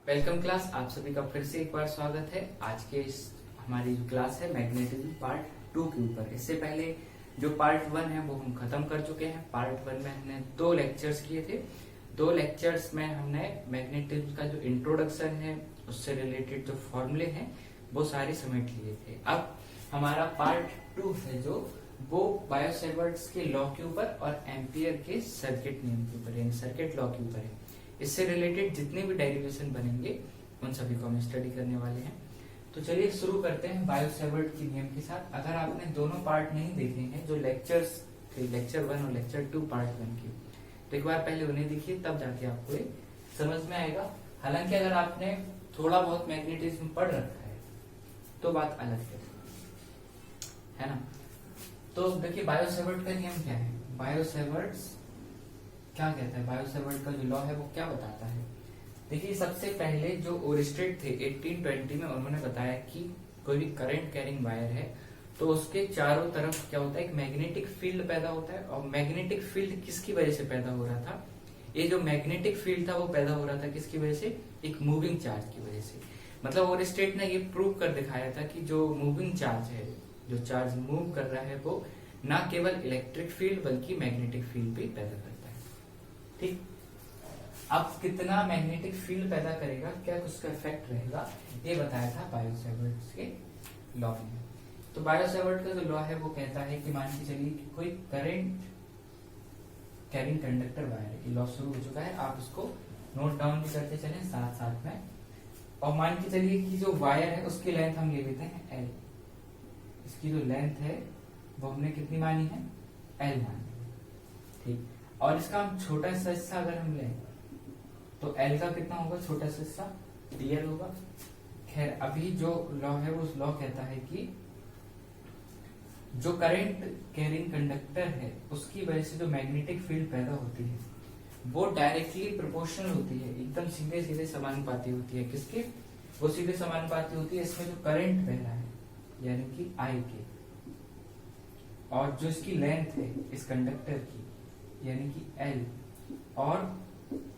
Welcome class, आप सभी का फिर से एक बार स्वागत है। आज के हमारी जो क्लास है मैग्नेटिज्म पार्ट 2 के ऊपर। इससे पहले जो पार्ट 1 है वो हम खत्म कर चुके हैं। पार्ट 1 में हमने 2 लेक्चर्स किए थे। 2 लेक्चर्स में हमने मैग्नेटिज्म का जो इंट्रोडक्शन है उससे रिलेटेड जो फॉर्मूले हैं वो सारे समेट लिए थे। अब हमारा पार्ट 2 है जो वो बायो-सेवर्ट्स के लॉ के ऊपर और एम्पियर के सर्किट नियम के ऊपर यानी सर्किट लॉ के ऊपर है। इससे रिलेटेड जितने भी डेरिवेशन बनेंगे उन सभी को हम स्टडी करने वाले हैं। तो चलिए शुरू करते हैं बायो-सेवर्ट के नियम के साथ। अगर आपने दोनों पार्ट नहीं देखे हैं जो लेक्चर्स थे, लेक्चर 1 और लेक्चर 2 पार्ट 1 के, तो एक बार पहले उन्हें देखिए, तब जाके आपको ये समझ में आएगा। हालांकि अगर आपने थोड़ा बहुत मैग्नेटिज्म पढ़ रखा है तो बात अलग है ना। तो देखिए बायो-सेवर्ट का नियम क्या है। बायो-सेवर्ट्स क्या कहता है, बायो-सेवर्ट का जो लॉ है वो क्या बताता है। देखिए सबसे पहले जो ओरिस्टेड थे 1820 में, उन्होंने बताया कि कोई भी करंट कैरिंग वायर है तो उसके चारों तरफ क्या होता है, एक मैग्नेटिक फील्ड पैदा होता है। और मैग्नेटिक फील्ड किसकी वजह से पैदा हो रहा था, ये जो मैग्नेटिक फील्ड था वो पैदा हो रहा था किसकी वजह से, एक मूविंग चार्ज की वजह से। मतलब ओरिस्टेड ने ये प्रूव कर दिखाया था कि जो मूविंग चार्ज है, जो चार्ज मूव कर रहा है, वो ना केवल इलेक्ट्रिक फील्ड बल्कि मैग्नेटिक फील्ड भी पैदा करता है। ठीक, अब कितना मैग्नेटिक फील्ड पैदा करेगा, क्या उसका इफेक्ट रहेगा, ये बताया था बायो-सेवर्ट के लॉ में। तो बायो-सेवर्ट का जो लॉ है वो कहता है कि मान के चलिए कि कोई करंट कैरिंग कंडक्टर वायर है, लॉ शुरू हो चुका है, आप इसको नोट डाउन भी करते चलें साथ साथ में। और मान के चलिए कि जो वायर है उसकी लेंथ हम ले लेते हैं एल। इसकी जो लेंथ है वो हमने कितनी मानी है, एल मानी है। ठीक, और इसका हम छोटा सा हिस्सा अगर हम लें तो एल का कितना होगा, छोटा सा हिस्सा डीएल होगा। खैर अभी जो लॉ है वो लॉ कहता है कि जो करंट कैरिंग कंडक्टर है उसकी वजह से जो मैग्नेटिक फील्ड पैदा होती है वो डायरेक्टली प्रोपोर्शनल होती है, एकदम सीधे सीधे समानुपाती होती है। किसके, वो सीधे समानुपाती होती है इसमें जो करंट बह रहा है यानी कि आई के, और जो इसकी लेंथ है इस कंडक्टर की यानी कि एल, और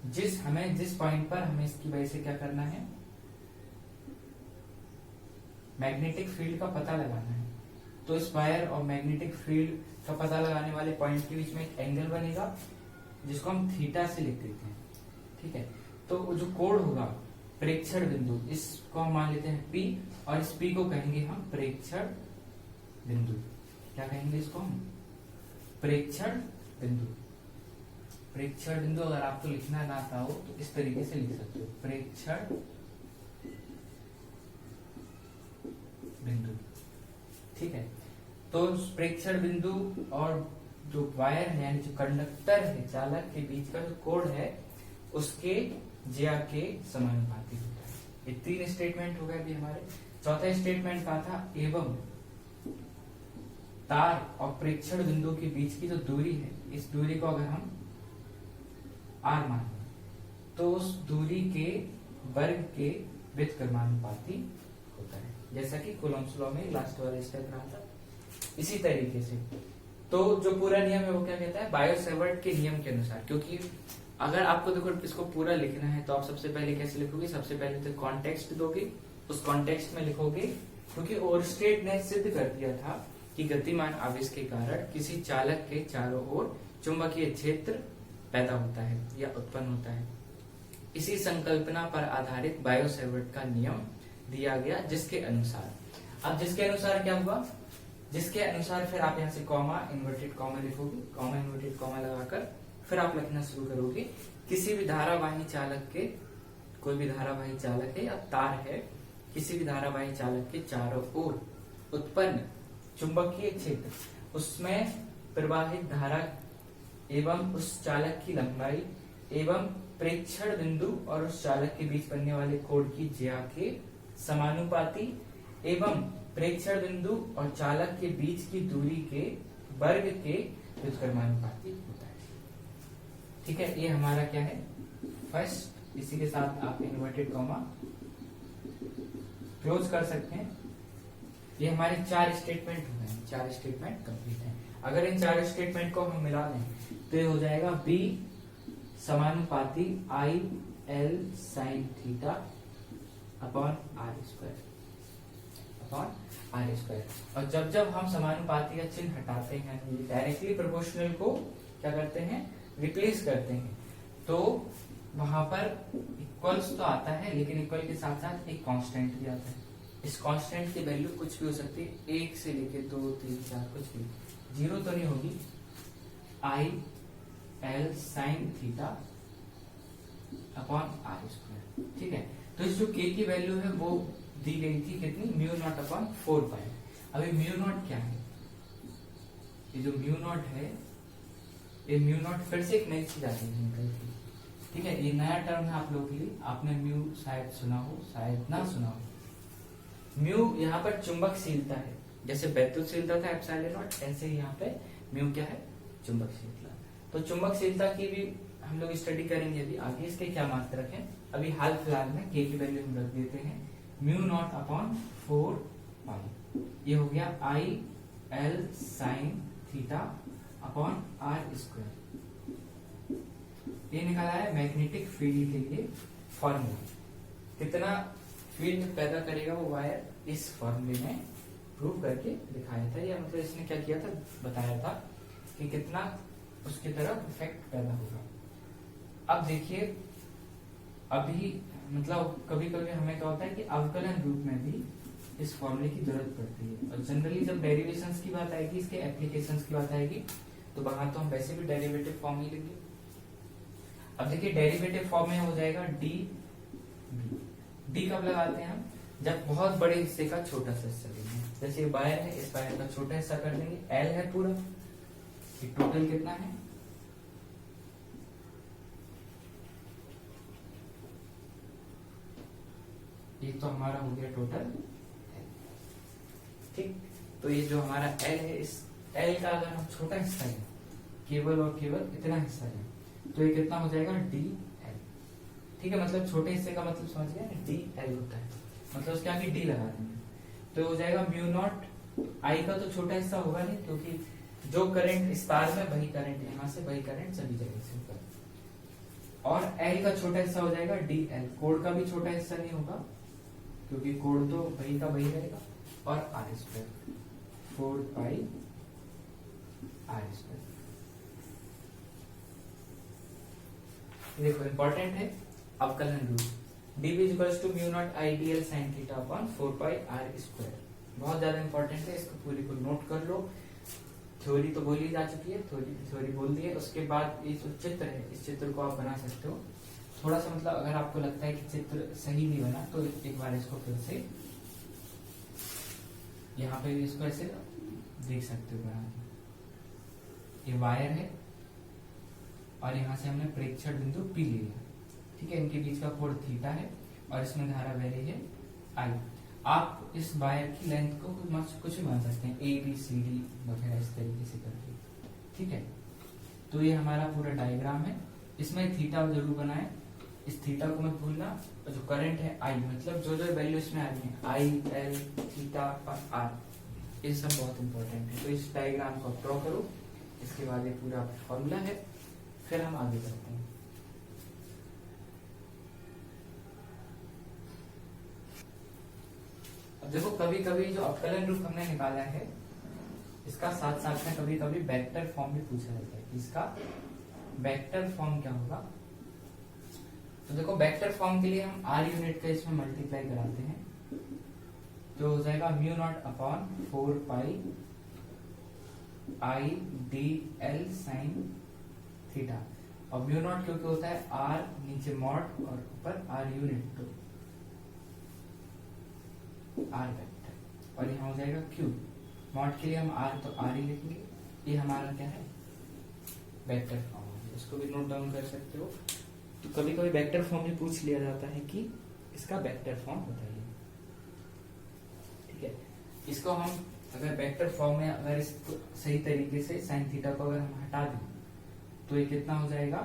जिस पॉइंट पर हमें इसकी वजह से क्या करना है, मैग्नेटिक फील्ड का पता लगाना है। तो इस वायर और मैग्नेटिक फील्ड का पता लगाने वाले पॉइंट के बीच में एक एंगल बनेगा जिसको हम थीटा से लिख देते हैं। ठीक है, तो जो कोण होगा प्रेक्षण बिंदु, इसको हम मान लेते हैं P, और इस P को कहेंगे हम प्रेक्षण बिंदु। क्या कहेंगे इसको हम, प्रेक्षण बिंदु। प्रेक्षण बिंदु अगर आपको लिखना ना आता हो तो इस तरीके से लिख सकते हो, प्रेक्षण बिंदु। ठीक है, तो प्रेक्षण बिंदु और जो वायर है यानी जो कंडक्टर है, चालक के बीच का जो कोण है उसके ज्या के समानुपाती होता है। ये 3 स्टेटमेंट हो गए अभी हमारे। चौथा स्टेटमेंट का था एवं तार और प्रेक्षण बिंदु के बीच की जो दूरी है, इस दूरी को अगर हम आर मान तो उस दूरी के वर्ग के व्युत्क्रमानुपाती होता है, जैसा कि कूलम्ब्स लॉ में लास्ट वाला स्टेप रहा था। इसी तरीके से तो जो पूरा नियम है वो क्या कहता है, बायो-सेवर्ट के नियम के अनुसार। क्योंकि अगर आपको देखो इसको पूरा लिखना है तो आप सबसे पहले कैसे लिखोगे, सबसे पहले तो कॉन्टेक्स्ट दोगे, उस कॉन्टेक्स्ट में लिखोगे क्योंकि ओरस्टेड ने सिद्ध कर दिया था कि गतिमान आवेश के कारण किसी चालक के चारों ओर चुंबकीय क्षेत्र पैदा होता है या उत्पन्न होता है। इसी संकल्पना पर आधारित बायो-सेवर्ट का नियम दिया गया, जिसके अनुसार, अब जिसके अनुसार क्या हुआ, जिसके अनुसार फिर आप यहाँ से कॉमा इन्वर्टेड कॉमा लिखोगे, कॉमा इन्वर्टेड कॉमा लगाकर फिर आप लिखना शुरू करोगे, किसी भी धारावाही चालक के, कोई भी धारावाही चालक है या तार है, किसी भी धारावाही चालक के चारों ओर उत्पन्न चुंबकीय क्षेत्र, उसमें प्रवाहित धारा एवं उस चालक की लंबाई एवं प्रेक्षण बिंदु और उस चालक के बीच बनने वाले कोण की ज्या के समानुपाती एवं प्रेक्षण बिंदु और चालक के बीच की दूरी के वर्ग के व्युत्क्रमानुपाती होता है। ठीक है, ये हमारा क्या है फर्स्ट। इसी के साथ आप इन्वर्टेड कॉमा क्लोज कर सकते हैं। ये हमारे 4 स्टेटमेंट हो गए, 4 स्टेटमेंट कंप्लीट हैं। अगर इन 4 स्टेटमेंट को हम मिला दें तो ये हो जाएगा B समानुपाती I L sin theta upon R square upon R square. और जब जब हम समानुपाती का चिन्ह हटाते हैं, डायरेक्टली प्रोपोर्शनल को क्या करते हैं, रिप्लेस करते हैं, तो वहां पर इक्वल्स तो आता है, लेकिन इक्वल के साथ साथ एक कांस्टेंट भी आता है। इस कांस्टेंट की वैल्यू कुछ भी हो सकती है, 1 से लेके 2 3 4 कुछ भी, 0 तो नहीं होगी। I L sine theta upon R square, ठीक है। तो इस जो के की वैल्यू है वो दी गई थी कितनी, म्यू नॉट अपॉन 4 पाई। अभी म्यू नॉट क्या है, ये जो म्यू नॉट है, ये म्यू नॉट फिर से एक नई चीज आ गई निकल थी, ठीक है। ये नया टर्म है आप लोगों के लिए, आपने म्यू शायद सुना हो, शायद ना सुना हो। म्यू यहाँ पर चुंबकशीलता है, जैसे वैद्युतशीलता था एप्सिलॉन नॉट, ऐसे ही यहाँ पे म्यू क्या है, चुंबकशीलता। तो चुंबकशीलता की भी हम लोग स्टडी करेंगे अभी आगे, इसके क्या मात्रक है। अभी हाल फिलहाल में के की वैल्यू हम रख देते हैं म्यू नॉट अपॉन 4 पाई। ये हो गया I L sine theta upon R square. ये निकाला है मैग्नेटिक फील्ड के लिए फॉर्मूला। कितना फील्ड पैदा करेगा वो वायर, इस फॉर्मूले में प्रूव करके दिखाया था, या मतलब इसने क्या किया था, बताया था कि कितना उसकी तरफ इफेक्ट पैदा होगा। अब देखिए, अभी मतलब कभी कभी हमें क्या होता है कि अवकलन रूप में भी इस फॉर्मूले की जरूरत पड़ती है, और जनरली जब डेरिवेशंस की बात आएगी, इसके एप्लीकेशंस की बात आएगी, तो वहां तो हम वैसे भी डेरिवेटिव फॉर्म ही लेंगे। अब देखिए डेरिवेटिव फॉर्म में हो जाएगा डी बी। डी कब लगाते हैं हम, जब बहुत बड़े हिस्से का छोटा सा हिस्सा लेंगे। जैसे ये वायर है, इस वायर का छोटा हिस्सा कर लेंगे, एल है पूरा, ये टोटल कितना है, ये तो हमारा हो गया टोटल, ठीक। तो ये जो हमारा एल है, इस एल का अगर हम छोटा हिस्सा लें, केवल और केवल इतना हिस्सा लें, तो ये कितना हो जाएगा, डी एल, ठीक है। मतलब छोटे हिस्से का मतलब समझ गए, डी एल होता है, मतलब उसके आगे डी लगा देंगे, तो हो जाएगा म्यू नॉट। आई का तो छोटा हिस्सा होगा नहीं, क्योंकि जो करंट इस तार में वही करंट यहाँ से, वही करंट सभी जगह से होगा। और एल का छोटा हिस्सा हो जाएगा डी एल। कोड का भी छोटा हिस्सा नहीं होगा, क्योंकि कोड तो वही का वही रहेगा। और R square 4 pi R square. देखो इंपॉर्टेंट है अवकलन rule, D B equals to mu naught I D L sine theta upon 4 pi R square. बहुत ज्यादा इंपॉर्टेंट है, इसको पूरी को नोट कर लो। थ्योरी तो बोली जा चुकी है, थ्योरी बोल दी है। उसके बाद ये जो चित्र है, इस चित्र को आप बना सकते हो। थोड़ा सा मतलब अगर आपको लगता है कि चित्र सही नहीं बना, तो एक बार इसको फिर से यहाँ पे इसको ऐसे देख सकते हो बना। ये वायर है और यहाँ से हमने प्रेक्षण बिंदु पी ले लिया, ठीक है। इनके बीच का कोण थीटा है और इसमें धारा बह रही है आई। आप इस वायर की लेंथ को कुछ भी मान सकते हैं, ए बी सी डी वगैरह इस तरीके से करके, ठीक है। तो ये हमारा पूरा डायग्राम है, इसमें थीटा जरूर बनाए, इस थीटा को मत भूलना। और जो करंट है आई, मतलब जो जो वैल्यू इसमें आ रही है, आई एल थीटा और आर, ये सब बहुत इंपॉर्टेंट है। तो इस डायग्राम को ड्रॉ करो, इसके बाद ये पूरा फॉर्मूला है, फिर हम आगे बढ़ते हैं। अब देखो कभी कभी जो अवकलन रूप हमने निकाला है, इसका साथ साथ में कभी कभी वेक्टर फॉर्म भी पूछा जाता है। इसका वेक्टर फॉर्म क्या होगा, तो देखो वेक्टर फॉर्म के लिए हम आर यूनिट का इसमें मल्टीप्लाई कराते हैं, तो हो जाएगा mu naught upon 4 pi I D L sine theta. और म्यू नॉट क्योंकि होता है आर नीचे मॉड और ऊपर आर यूनिट, तो आर वेक्टर। और यहाँ हो जाएगा क्यू, मॉड के लिए हम आर तो आर ही लिखेंगे। ये हमारा क्या है, वेक्टर फॉर्म है, इसको भी नोट डाउन कर सकते हो। तो कभी कभी वेक्टर फॉर्म भी पूछ लिया जाता है कि इसका वेक्टर फॉर्म बताइए, ठीक है। इसको हम अगर वेक्टर फॉर्म में अगर इसको सही तरीके से साइन थीटा को अगर हम हटा दें, तो ये कितना हो जाएगा,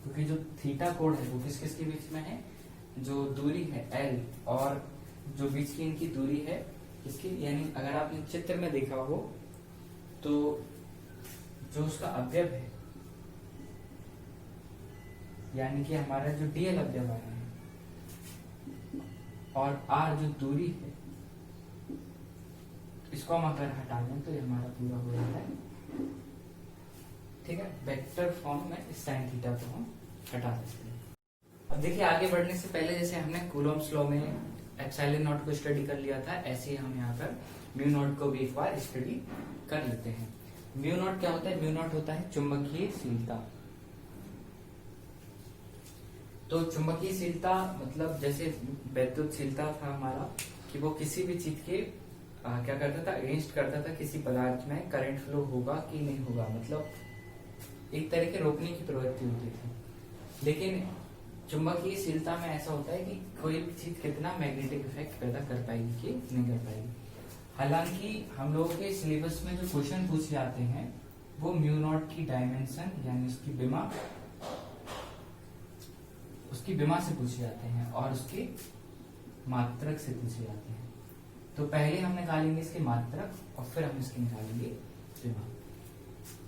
क्योंकि जो थीटा कोण है वो किस किस के बीच में है, जो दूरी है एल और जो बीच की इनकी दूरी है इसकी, यानी अगर आपने चित्र में देखा हो तो जो उसका अवयव है यानी कि हमारा जो डीएल अवयव है और आर जो दूरी है, इसको हम अगर हटा दें तो ये हमारा पूरा हो जाता है। ठीक है, वेक्टर फॉर्म में इस साइन थीटा को हम हटा सकते हैं। अब देखिए, आगे बढ़ने से पहले जैसे हमने कूलॉम्स लॉ में एप्सिलॉन नॉट को स्टडी कर लिया था, ऐसे ही हम यहाँ पर म्यू नॉट को भी एक बार स्टडी कर लेते हैं। म्यू नॉट क्या होता है? म्यू नॉट होता है चुंबकीयशीलता। तो चुंबकीयशीलता मतलब जैसे वैद्युतशीलता था हमारा, कि वो किसी भी चीज के क्या करता था, अगेंस्ट करता था, किसी पदार्थ में करंट फ्लो होगा कि नहीं होगा, मतलब एक तरह के रोकने की प्रवृत्ति होती थी। लेकिन चुंबकीयशीलता में ऐसा होता है कि कोई भी चीज कितना मैग्नेटिक इफेक्ट पैदा कर पाएगी कि नहीं कर पाएगी। हालांकि हम लोगों के सिलेबस में जो क्वेश्चन पूछे जाते हैं वो म्यू नॉट की डायमेंशन यानी उसकी विमा से पूछे जाते हैं और उसके मात्रक से पूछे जाते हैं। तो पहले हम निकालेंगे इसके मात्रक और फिर हम इसके निकालेंगे विमा।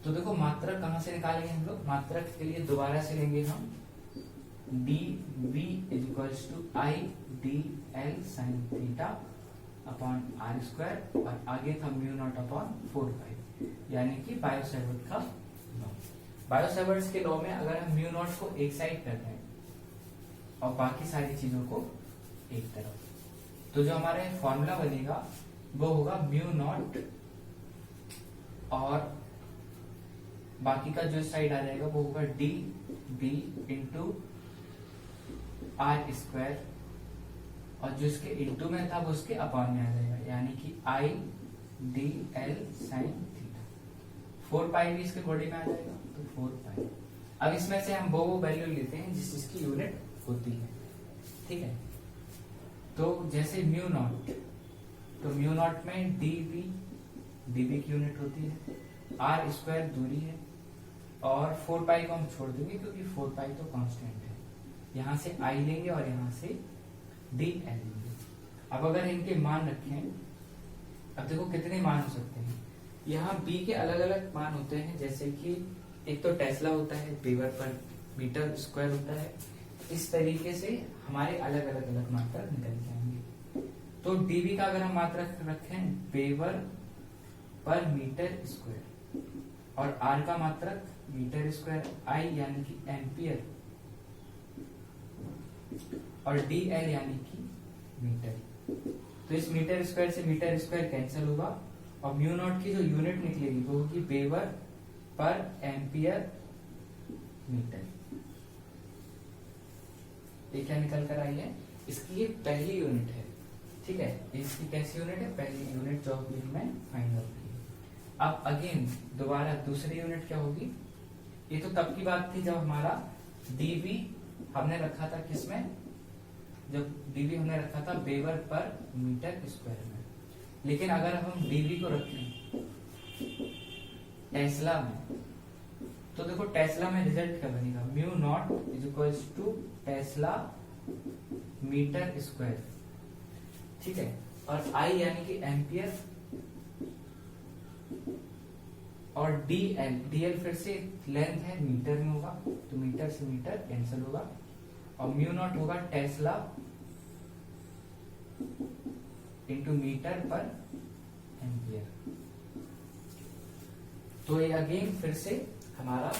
तो देखो, मात्रक कहां से निकालेंगे हम लोग? मात्रक के लिए दोबारा से लेंगे हम D V equals to I D L sine theta upon R square, और आगे था म्यू नॉट अपॉन 4 यानी कि बायो-सैवर्ट का लॉ। बायो-सैवर्ट के लॉ में अगर हम म्यू नॉट को एक साइड कर दें और बाकी सारी चीजों को एक तरफ, तो जो हमारा फॉर्मूला बनेगा वो होगा म्यू नॉट, और बाकी का जो साइड आ जाएगा वो होगा D B into R square, और जो इसके इंटू में था वो उसके अपॉन में आ जाएगा, यानी कि आई डी एल साइन थीटा। 4 पाई भी इसके बॉडी में आ जाएगा, तो 4 पाई। अब इसमें से हम वो वैल्यू लेते हैं जिसकी यूनिट होती है। ठीक है, तो जैसे म्यू नॉट, तो म्यू नॉट में डीबी की यूनिट होती है, आर स्क्वायर दूरी है, और 4 पाई को हम छोड़ देंगे क्योंकि 4 पाई तो कांस्टेंट है। यहां से आई लेंगे और यहां से डी एल लेंगे। अब अगर इनके मान रखें, अब देखो कितने मान हो सकते हैं। यहाँ बी के अलग अलग मान होते हैं, जैसे कि एक तो टेस्ला होता है, वेबर पर मीटर स्क्वायर होता है। इस तरीके से हमारे अलग अलग मात्रक निकल जाएंगे। तो डीबी का अगर हम मात्रक रखें वेबर पर मीटर स्क्वायर, और आर का मात्रक मीटर स्क्वायर, आई यानी कि एम्पियर, और डी एल यानी कि मीटर। तो इस मीटर स्क्वायर से मीटर स्क्वायर कैंसिल होगा, और म्यू नॉट की जो यूनिट निकलेगी वो होगी वेबर पर एम्पियर मीटर। ये क्या निकल कर आई है? इसकी ये पहली यूनिट है। ठीक है, इसकी कैसी यूनिट है? पहली यूनिट जो अभी हमें फाइंड आउट की। अब अगेन दोबारा दूसरी यूनिट क्या होगी? ये तो तब की बात थी जब हमारा डीवी हमने रखा था किसमें? जब डीवी हमने रखा था वेबर पर मीटर स्क्वायर में। लेकिन अगर हम डीवी को रखें टेस्ला में, तो देखो टेस्ला में रिजल्ट क्या बनेगा? Mu naught is equals to tesla metre square. ठीक है, और आई यानी कि एम्पियर, और डीएल फिर से लेंथ है, मीटर में होगा, तो मीटर से मीटर कैंसिल होगा, और म्यू नॉट होगा Tesla into metre per ampere. तो ये अगेन फिर से हमारा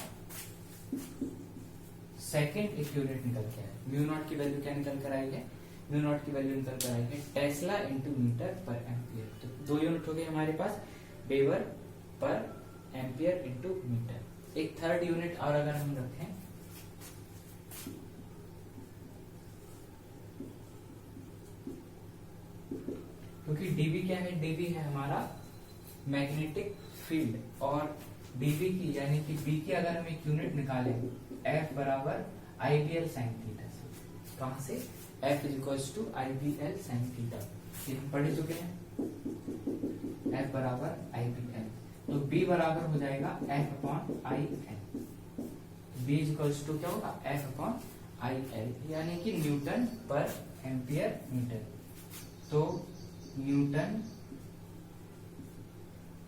सेकेंड एक यूनिट निकल के आया। म्यू नॉट की वैल्यू क्या निकल कर आई है? म्यू नॉट की वैल्यू निकल कर आई है tesla into metre per ampere. तो 2 यूनिट हो गए हमारे पास, weber per ampere into metre. एक थर्ड यूनिट और अगर हम रखें, क्योंकि डीबी क्या है? डीबी है हमारा मैग्नेटिक फील्ड, और डीबी की यानी कि बी की अगर हम एक यूनिट निकालें एफ बराबर आईबीएल साइन थीटा से। कहां से? F is equals to IBL sine theta, ये हम पढ़ चुके हैं। एफ बराबर आईबीएल, तो बी बराबर हो जाएगा F upon I L. B is equals to क्या होगा? एफ अपॉन आई एल, यानी कि न्यूटन पर एम्पियर मीटर। तो न्यूटन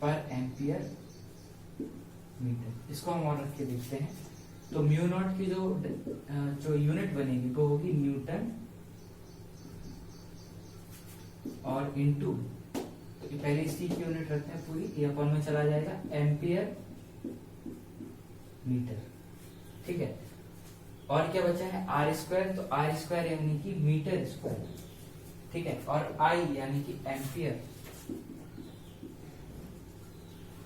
पर एम्पियर मीटर, इसको हम और रख के देखते हैं। तो म्यू नॉट की जो यूनिट बनेगी वो होगी न्यूटन और इनटू, तो पहले इसकी यूनिट रखते हैं पूरी, ये अपॉन में चला जाएगा एम्पियर मीटर। ठीक है, और क्या बचा है आर स्क्वायर, तो आर स्क्वायर यानी कि मीटर स्क्वायर। ठीक है, और आई यानी कि एम्पियर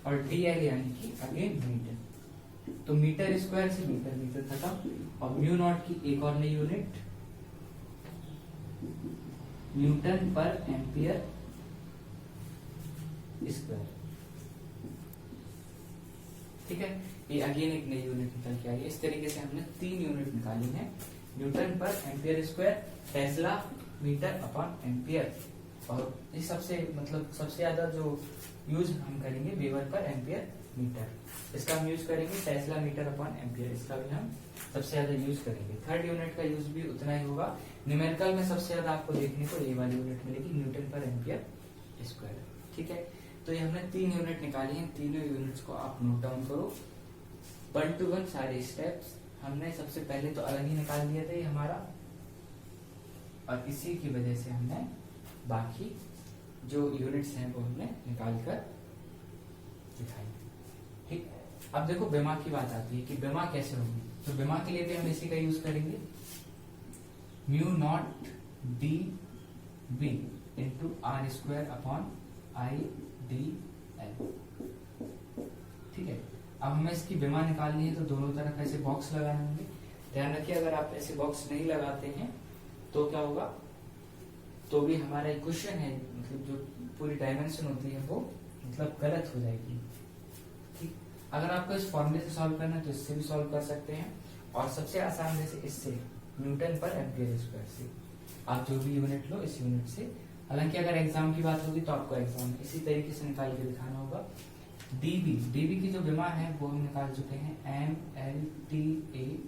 और डीएल यानी कि अगेन मीटर। तो मीटर स्क्वायर से मीटर, मीटर खत्म। और म्यू नॉट की एक और नई यूनिट न्यूटन पर एम्पियर स्क्वायर। ठीक है, ये अगेन एक नई यूनिट निकल के आई है। इस तरीके से हमने 3 यूनिट निकाली है, न्यूटन पर ampere square, tesla metre upon ampere. और ये सबसे सबसे ज्यादा जो यूज हम करेंगे वेबर पर एम्पियर मीटर, इसका हम यूज करेंगे टेस्ला मीटर अपॉन एम्पियर, इसका भी हम सबसे ज्यादा यूज करेंगे। थर्ड यूनिट का यूज भी उतना ही होगा। न्यूमेरिकल में सबसे ज्यादा आपको देखने को ये वाली यूनिट मिलेगी, न्यूटन पर एम्पियर स्क्वायर। ठीक है, तो ये हमने 3 यूनिट निकाली है, तीनों यूनिट्स को आप नोट डाउन करो 1 to 1 सारे स्टेप्स। हमने सबसे पहले तो अलग ही निकाल दिया था ये हमारा, और इसी की वजह से हमने बाकी जो यूनिट्स हैं वो हमने निकाल कर दिखाई। ठीक, अब देखो बेमा की बात आती है कि बेमा कैसे होगी। तो बेमा के लिए भी हम इसी का यूज करेंगे, mu naught D B into R square upon I D L. ठीक है, अब हमें इसकी बेमा निकालनी है, तो दोनों तरफ ऐसे बॉक्स लगाने होंगे। ध्यान रखिए, अगर आप ऐसे बॉक्स नहीं लगाते हैं तो क्या होगा, तो भी हमारा इक्वेशन है, जो पूरी डायमेंशन होती है वो गलत हो जाएगी। ठीक, अगर आपको इस फॉर्मूले से सॉल्व करना है तो इससे भी सॉल्व कर सकते हैं, और सबसे आसान जैसे इससे न्यूटन पर एम्पियर स्क्वायर से आप जो भी यूनिट लो इस यूनिट से। हालांकि अगर एग्जाम की बात होगी तो आपको एग्जाम इसी तरीके से निकाल के दिखाना होगा। डीबी, डीबी की जो बेमा है वो हम निकाल चुके हैं, एम एल टी ए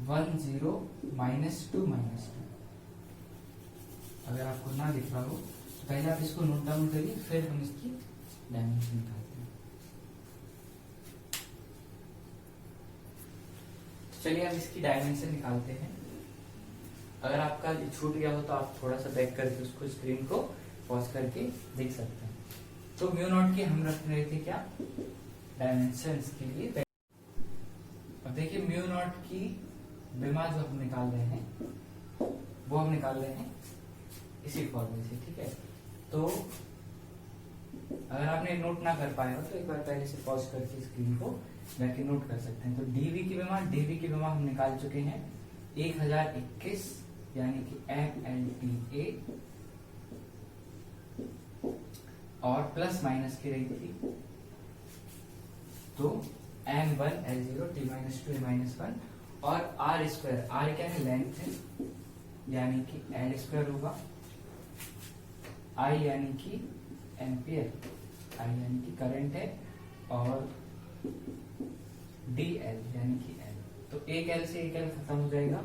10 -2 अगर आपको ना दिख रहा हो तो पहले आप इसको नोट डाउन करिए, फिर हम इसकी डायमेंशन निकालते हैं। तो चलिए हम इसकी डायमेंशन निकालते हैं। अगर आपका छूट गया हो तो आप थोड़ा सा बैक करके उसको स्क्रीन को पॉज करके देख सकते हैं। तो म्यू नॉट की हम रख रहे थे क्या, डायमेंशंस के लिए। अब देखिए म्यू नॉट की बेमा जो हम निकाल रहे हैं वो हम निकाल रहे हैं इसी फॉर्मूले से। ठीक है, तो अगर आपने नोट ना कर पाए हो तो एक बार पहले से पॉज करके स्क्रीन को जाके नोट कर सकते हैं। तो डीवी की बेमा हम निकाल चुके हैं 1021, यानी कि एम एल टी ए, और प्लस माइनस की रही थी तो M1 L0 T -2 -1, और आर स्क्वायर, आर क्या है लेंथ है, यानी कि L स्क्वायर होगा, आई यानी कि एम्पियर, आई यानी कि करंट है, और डी एल यानी कि एल। तो एक एल से एक एल खत्म हो जाएगा,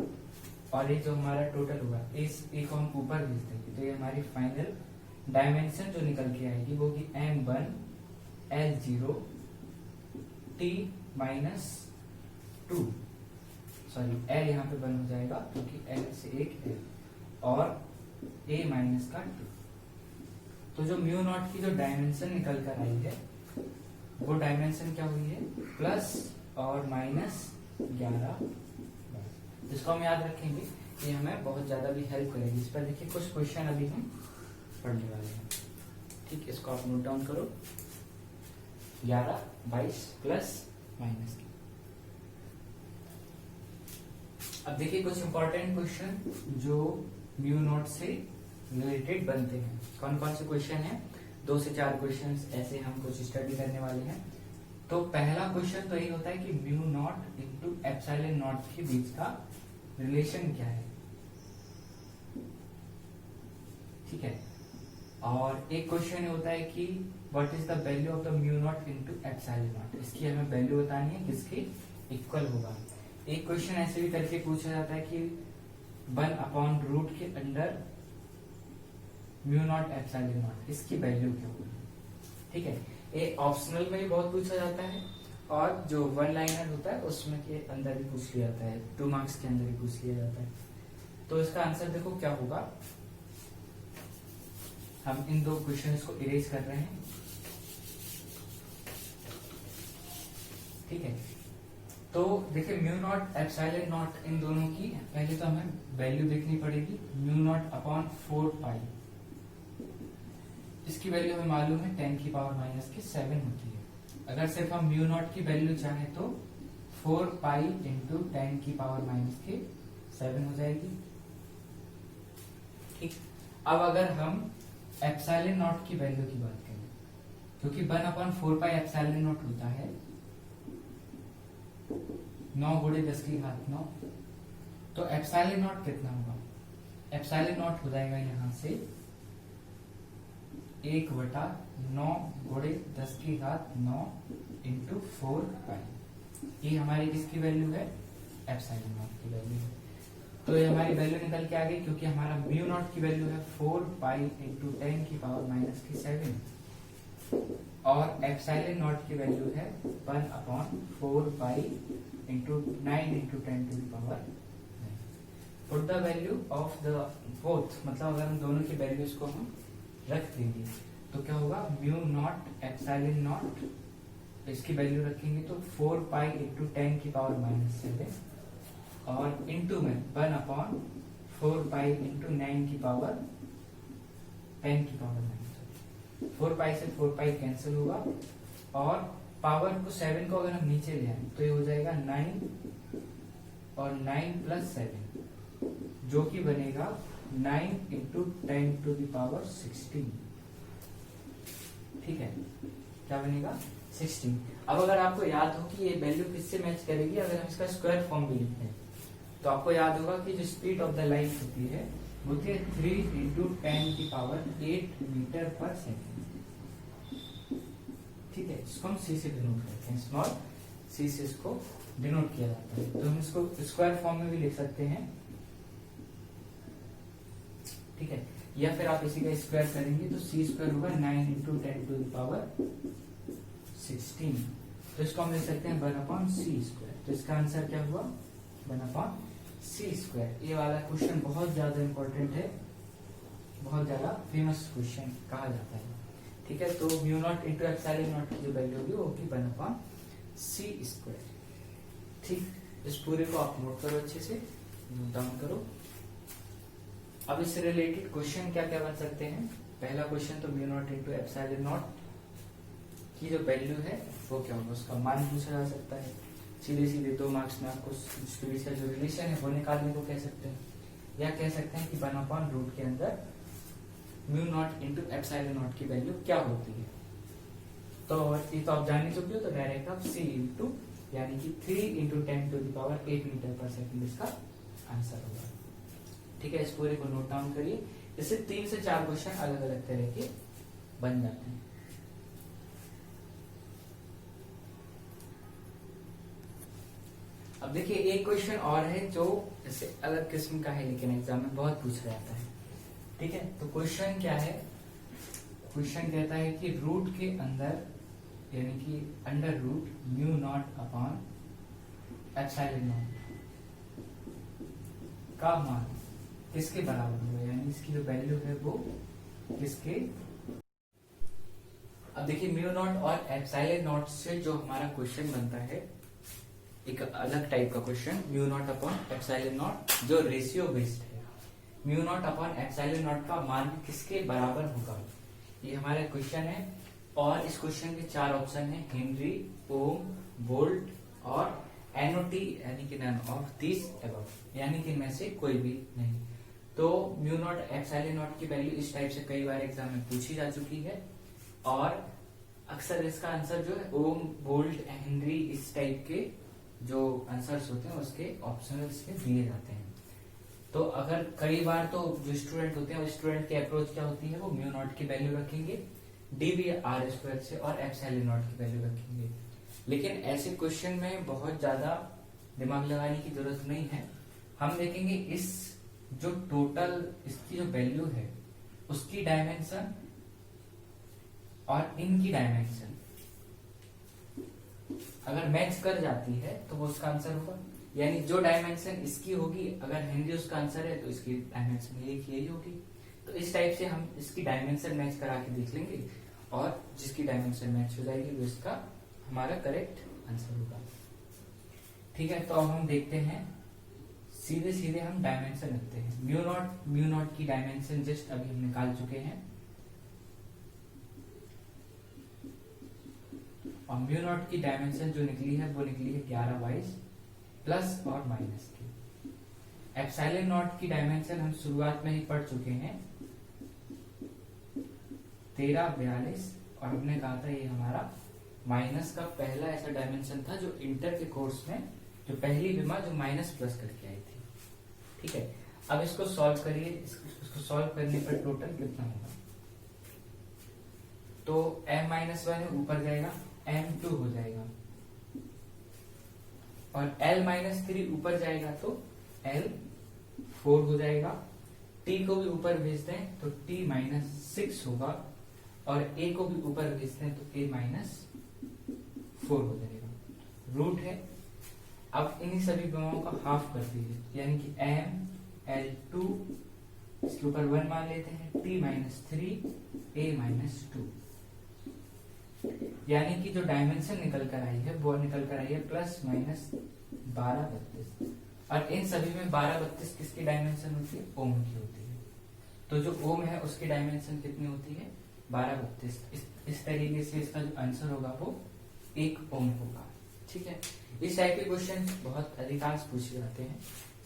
और ये जो हमारा टोटल होगा इस एक को हम ऊपर भेज देंगे, तो ये हमारी फाइनल डायमेंशन जो निकल के आएगी वो होगी M1 L0 T -2, sorry L यहाँ पे बन हो जाएगा क्योंकि L से एक है, और A माइनस का 2। तो जो म्यू नॉट की जो डायमेंशन निकल कर आई है वो डायमेंशन क्या हुई है, प्लस और -11, जिसको हम याद रखेंगे, ये हमें बहुत ज्यादा भी हेल्प करेगी। इस पर देखिए कुछ क्वेश्चन अभी हम पढ़ने वाले हैं। ठीक, इसको आप नोट डाउन करो, 11, 22 प्लस माइनस। अब देखिए कुछ इंपॉर्टेंट क्वेश्चन जो म्यू नॉट से रिलेटेड बनते हैं। कौन कौन से क्वेश्चन हैं, 2 से 4 क्वेश्चन ऐसे हम कुछ स्टडी करने वाले हैं। तो पहला क्वेश्चन तो यही होता है कि mu naught into epsilon not के बीच का रिलेशन क्या है। ठीक है, और एक क्वेश्चन होता है कि what is the value of the mu naught into epsilon not, इसकी हमें वैल्यू बतानी है किसकी इक्वल होगा। एक क्वेश्चन ऐसे भी करके पूछा जाता है कि 1/रूट के under mu naught epsilon not, इसकी वैल्यू क्या होगी। ठीक है, ये ऑप्शनल में भी बहुत पूछा जाता है, और जो वन लाइनर होता है उसमें के अंदर भी पूछ लिया जाता है, 2 मार्क्स के अंदर भी पूछ लिया जाता है। तो इसका आंसर देखो क्या होगा। हम इन 2 क्वेश्चंस को इरेज कर रहे हैं, ठीक है। तो देखिए म्यू नॉट एप्सिलॉन नॉट, इन दोनों की पहले तो हमें वैल्यू देखनी पड़ेगी। म्यू नॉट अपॉन 4 पाई, इसकी वैल्यू हमें मालूम है 10 की पावर माइनस की 7 होती है। अगर सिर्फ हम म्यू नॉट की वैल्यू चाहे तो 4 पाई इंटू 10 की पावर माइनस की 7 हो जाएगी, ठीक। अब अगर हम एप्सिलॉन नॉट की वैल्यू की बात करें, क्योंकि 1/4 पाई एप्सिलॉन नॉट होता है 9 गुणे 10 की घात 9, तो एप्सिलॉन नॉट कितना होगा? एप्सिलॉन नॉट हो जाएगा यहां से 1/9 गुणे 10 की घात 9 इंटू 4 पाई। ये हमारी किसकी वैल्यू है? एप्सिलॉन नॉट की वैल्यू है। तो ये हमारी वैल्यू निकल के आ गई, क्योंकि हमारा म्यू नॉट की वैल्यू है 4 पाई इंटू 10 की पावर माइनस की 7 और एप्सिलॉन नॉट की वैल्यू है 1/4 pi into 9 into 10 to the power. Put the value of the both, मतलब अगर हम दोनों की वैल्यूज को हम रख देंगे तो क्या होगा? म्यू नॉट एप्सिलॉन नॉट, इसकी वैल्यू रखेंगे तो 4 पाई इंटू 10 की पावर माइनस 7 और इंटू में 1/4 पाई इंटू 9 की पावर 10 की पावर माइनस 4 पाई से 4 पाई कैंसिल होगा और पावर को 7 को अगर हम नीचे ले आए तो ये हो जाएगा 9 और 9 प्लस 7 जो कि बनेगा 9 इंटू 10 टू द पावर 16, ठीक है। क्या बनेगा? 16। अब अगर आपको याद हो कि ये वैल्यू किससे मैच करेगी, अगर हम इसका स्क्वायर फॉर्म भी लिखते हैं तो आपको याद होगा कि जो स्पीड ऑफ द लाइट होती है वो होती है 3 इंटू 10 की पावर 8 मीटर पर सेकेंड, ठीक है। इसको हम सी से डिनोट करते हैं, स्मॉल सी से इसको डिनोट किया जाता है। तो हम इसको स्क्वायर फॉर्म में भी लिख सकते हैं, ठीक है। या फिर आप इसी का स्क्वायर करेंगे तो सी स्क्वायर होगा 9 इंटू 10 टू द पावर 16। तो इसको हम लिख सकते हैं 1/c स्क्वायर। तो इसका आंसर क्या हुआ? 1/c square. ये वाला क्वेश्चन बहुत ज्यादा इंपॉर्टेंट है, बहुत ज्यादा फेमस क्वेश्चन कहा जाता है, ठीक है। तो mu naught into epsilon not की जो वैल्यू होगी वो होगी 1/c स्क्वायर, ठीक। इस पूरे को आप नोट करो, अच्छे से नोट डाउन करो। अब इससे रिलेटेड क्वेश्चन क्या क्या बन सकते हैं? पहला क्वेश्चन तो mu naught into epsilon not की जो वैल्यू है वो क्या होगा, उसका मान पूछा जा सकता है। सीधे सीधे 2 मार्क्स में आपको उसके बीच का जो रिलेशन है वो निकालने को कह सकते हैं, या कह सकते हैं कि 1/रूट के अंदर mu naught into epsilon not की वैल्यू क्या होती है। तो ये तो आप जान चुके हो, तो डायरेक्ट आप सी इंटू यानी कि 3 into 10 to the power 8 metre पर सेकेंड इसका आंसर होगा, ठीक है। इस पूरे को नोट डाउन करिए। इससे 3 से 4 क्वेश्चन अलग अलग तरह के बन जाते हैं। अब देखिए एक क्वेश्चन और है जो इससे अलग किस्म का है, लेकिन एग्जाम में बहुत पूछा जाता है, ठीक है। तो क्वेश्चन क्या है? क्वेश्चन कहता है कि रूट के अंदर यानी कि under root mu naught upon epsilon naught का मान किसके बराबर होगा, यानी इसकी जो वैल्यू है वो किसके। अब देखिए म्यू नॉट और एप्सिलॉन नॉट से जो हमारा क्वेश्चन बनता है एक अलग टाइप का question, mu naught upon epsilon not जो रेशियो बेस्ड है। Mu naught upon epsilon naught का मान किसके बराबर होगा, ये हमारा क्वेश्चन है। और इस क्वेश्चन के 4 ऑप्शन है, हेनरी, ओम, वोल्ट और एनओटी, यानी कि नन ऑफ दिस अबव, यानी कि इनमें से कोई भी नहीं। तो म्यू नॉट एप्सिलॉन नॉट की वैल्यू इस टाइप से कई बार एग्जाम में पूछी जा चुकी है और अक्सर इसका आंसर जो है ओम, वोल्ट, हेनरी इस टाइप के जो आंसर्स होते हैं उसके ऑप्शनल्स में दिए जाते हैं। तो अगर कई बार तो जो स्टूडेंट होते हैं वो स्टूडेंट की अप्रोच क्या होती है, वो म्यू नॉट की वैल्यू रखेंगे dv/r स्क्वायर से और एप्सिलॉन नॉट की वैल्यू रखेंगे। लेकिन ऐसे क्वेश्चन में बहुत ज्यादा दिमाग लगाने की जरूरत नहीं है। हम देखेंगे इस जो टोटल इसकी जो वैल्यू है उसकी डायमेंशन और इनकी डायमेंशन अगर मैच कर जाती है तो वो उसका आंसर होगा, यानी जो डायमेंशन इसकी होगी अगर हिंदी उसका आंसर है तो इसकी डायमेंशन यही होगी। तो इस टाइप से हम इसकी डायमेंशन मैच करा के देख लेंगे और जिसकी डायमेंशन मैच हो जाएगी वो इसका हमारा करेक्ट आंसर होगा। ठीक है, तो अब हम देखते हैं, सीधे सीधे हम डायमेंशन रखते हैं। म्यू नॉट की डायमेंशन जस्ट अभी हम निकाल चुके हैं और म्यू नॉट की डायमेंशन जो निकली है वो निकली है 11/22 प्लस और माइनस की। एप्सिलॉन नॉट की डायमेंशन हम शुरुआत में ही पढ़ चुके हैं 13/42 और हमने कहा था ये हमारा माइनस का पहला ऐसा डायमेंशन था जो इंटर के कोर्स में जो पहली विमा जो माइनस प्लस करके आई थी। ठीक है, अब इसको सॉल्व करिए, इसको सॉल्व करने पर टोटल कितना होगा, तो m-1 ऊपर जाएगा, m2 हो जाएगा और l-3 ऊपर जाएगा तो l4 हो जाएगा। t को भी ऊपर भेज दें तो t-6 होगा और a को भी ऊपर भेज दें तो a-4 हो जाएगा। रूट है, अब इन्हीं सभी विमाओं का हाफ कर दीजिए, यानी कि m-l2 इसके ऊपर 1 मान लेते हैं, t-3 a-2, यानी कि जो डायमेंशन निकल कर आई है वो निकल कर आई है ±12/32 और इन सभी में 12/32 किसकी डायमेंशन होती है, ओम की होती है। तो जो ओम है उसकी डायमेंशन कितनी होती है, 12/32। इस तरीके से इसका जो आंसर होगा वो 1 ओम होगा। ठीक है, इस टाइप के क्वेश्चन बहुत अधिकांश पूछे जाते हैं,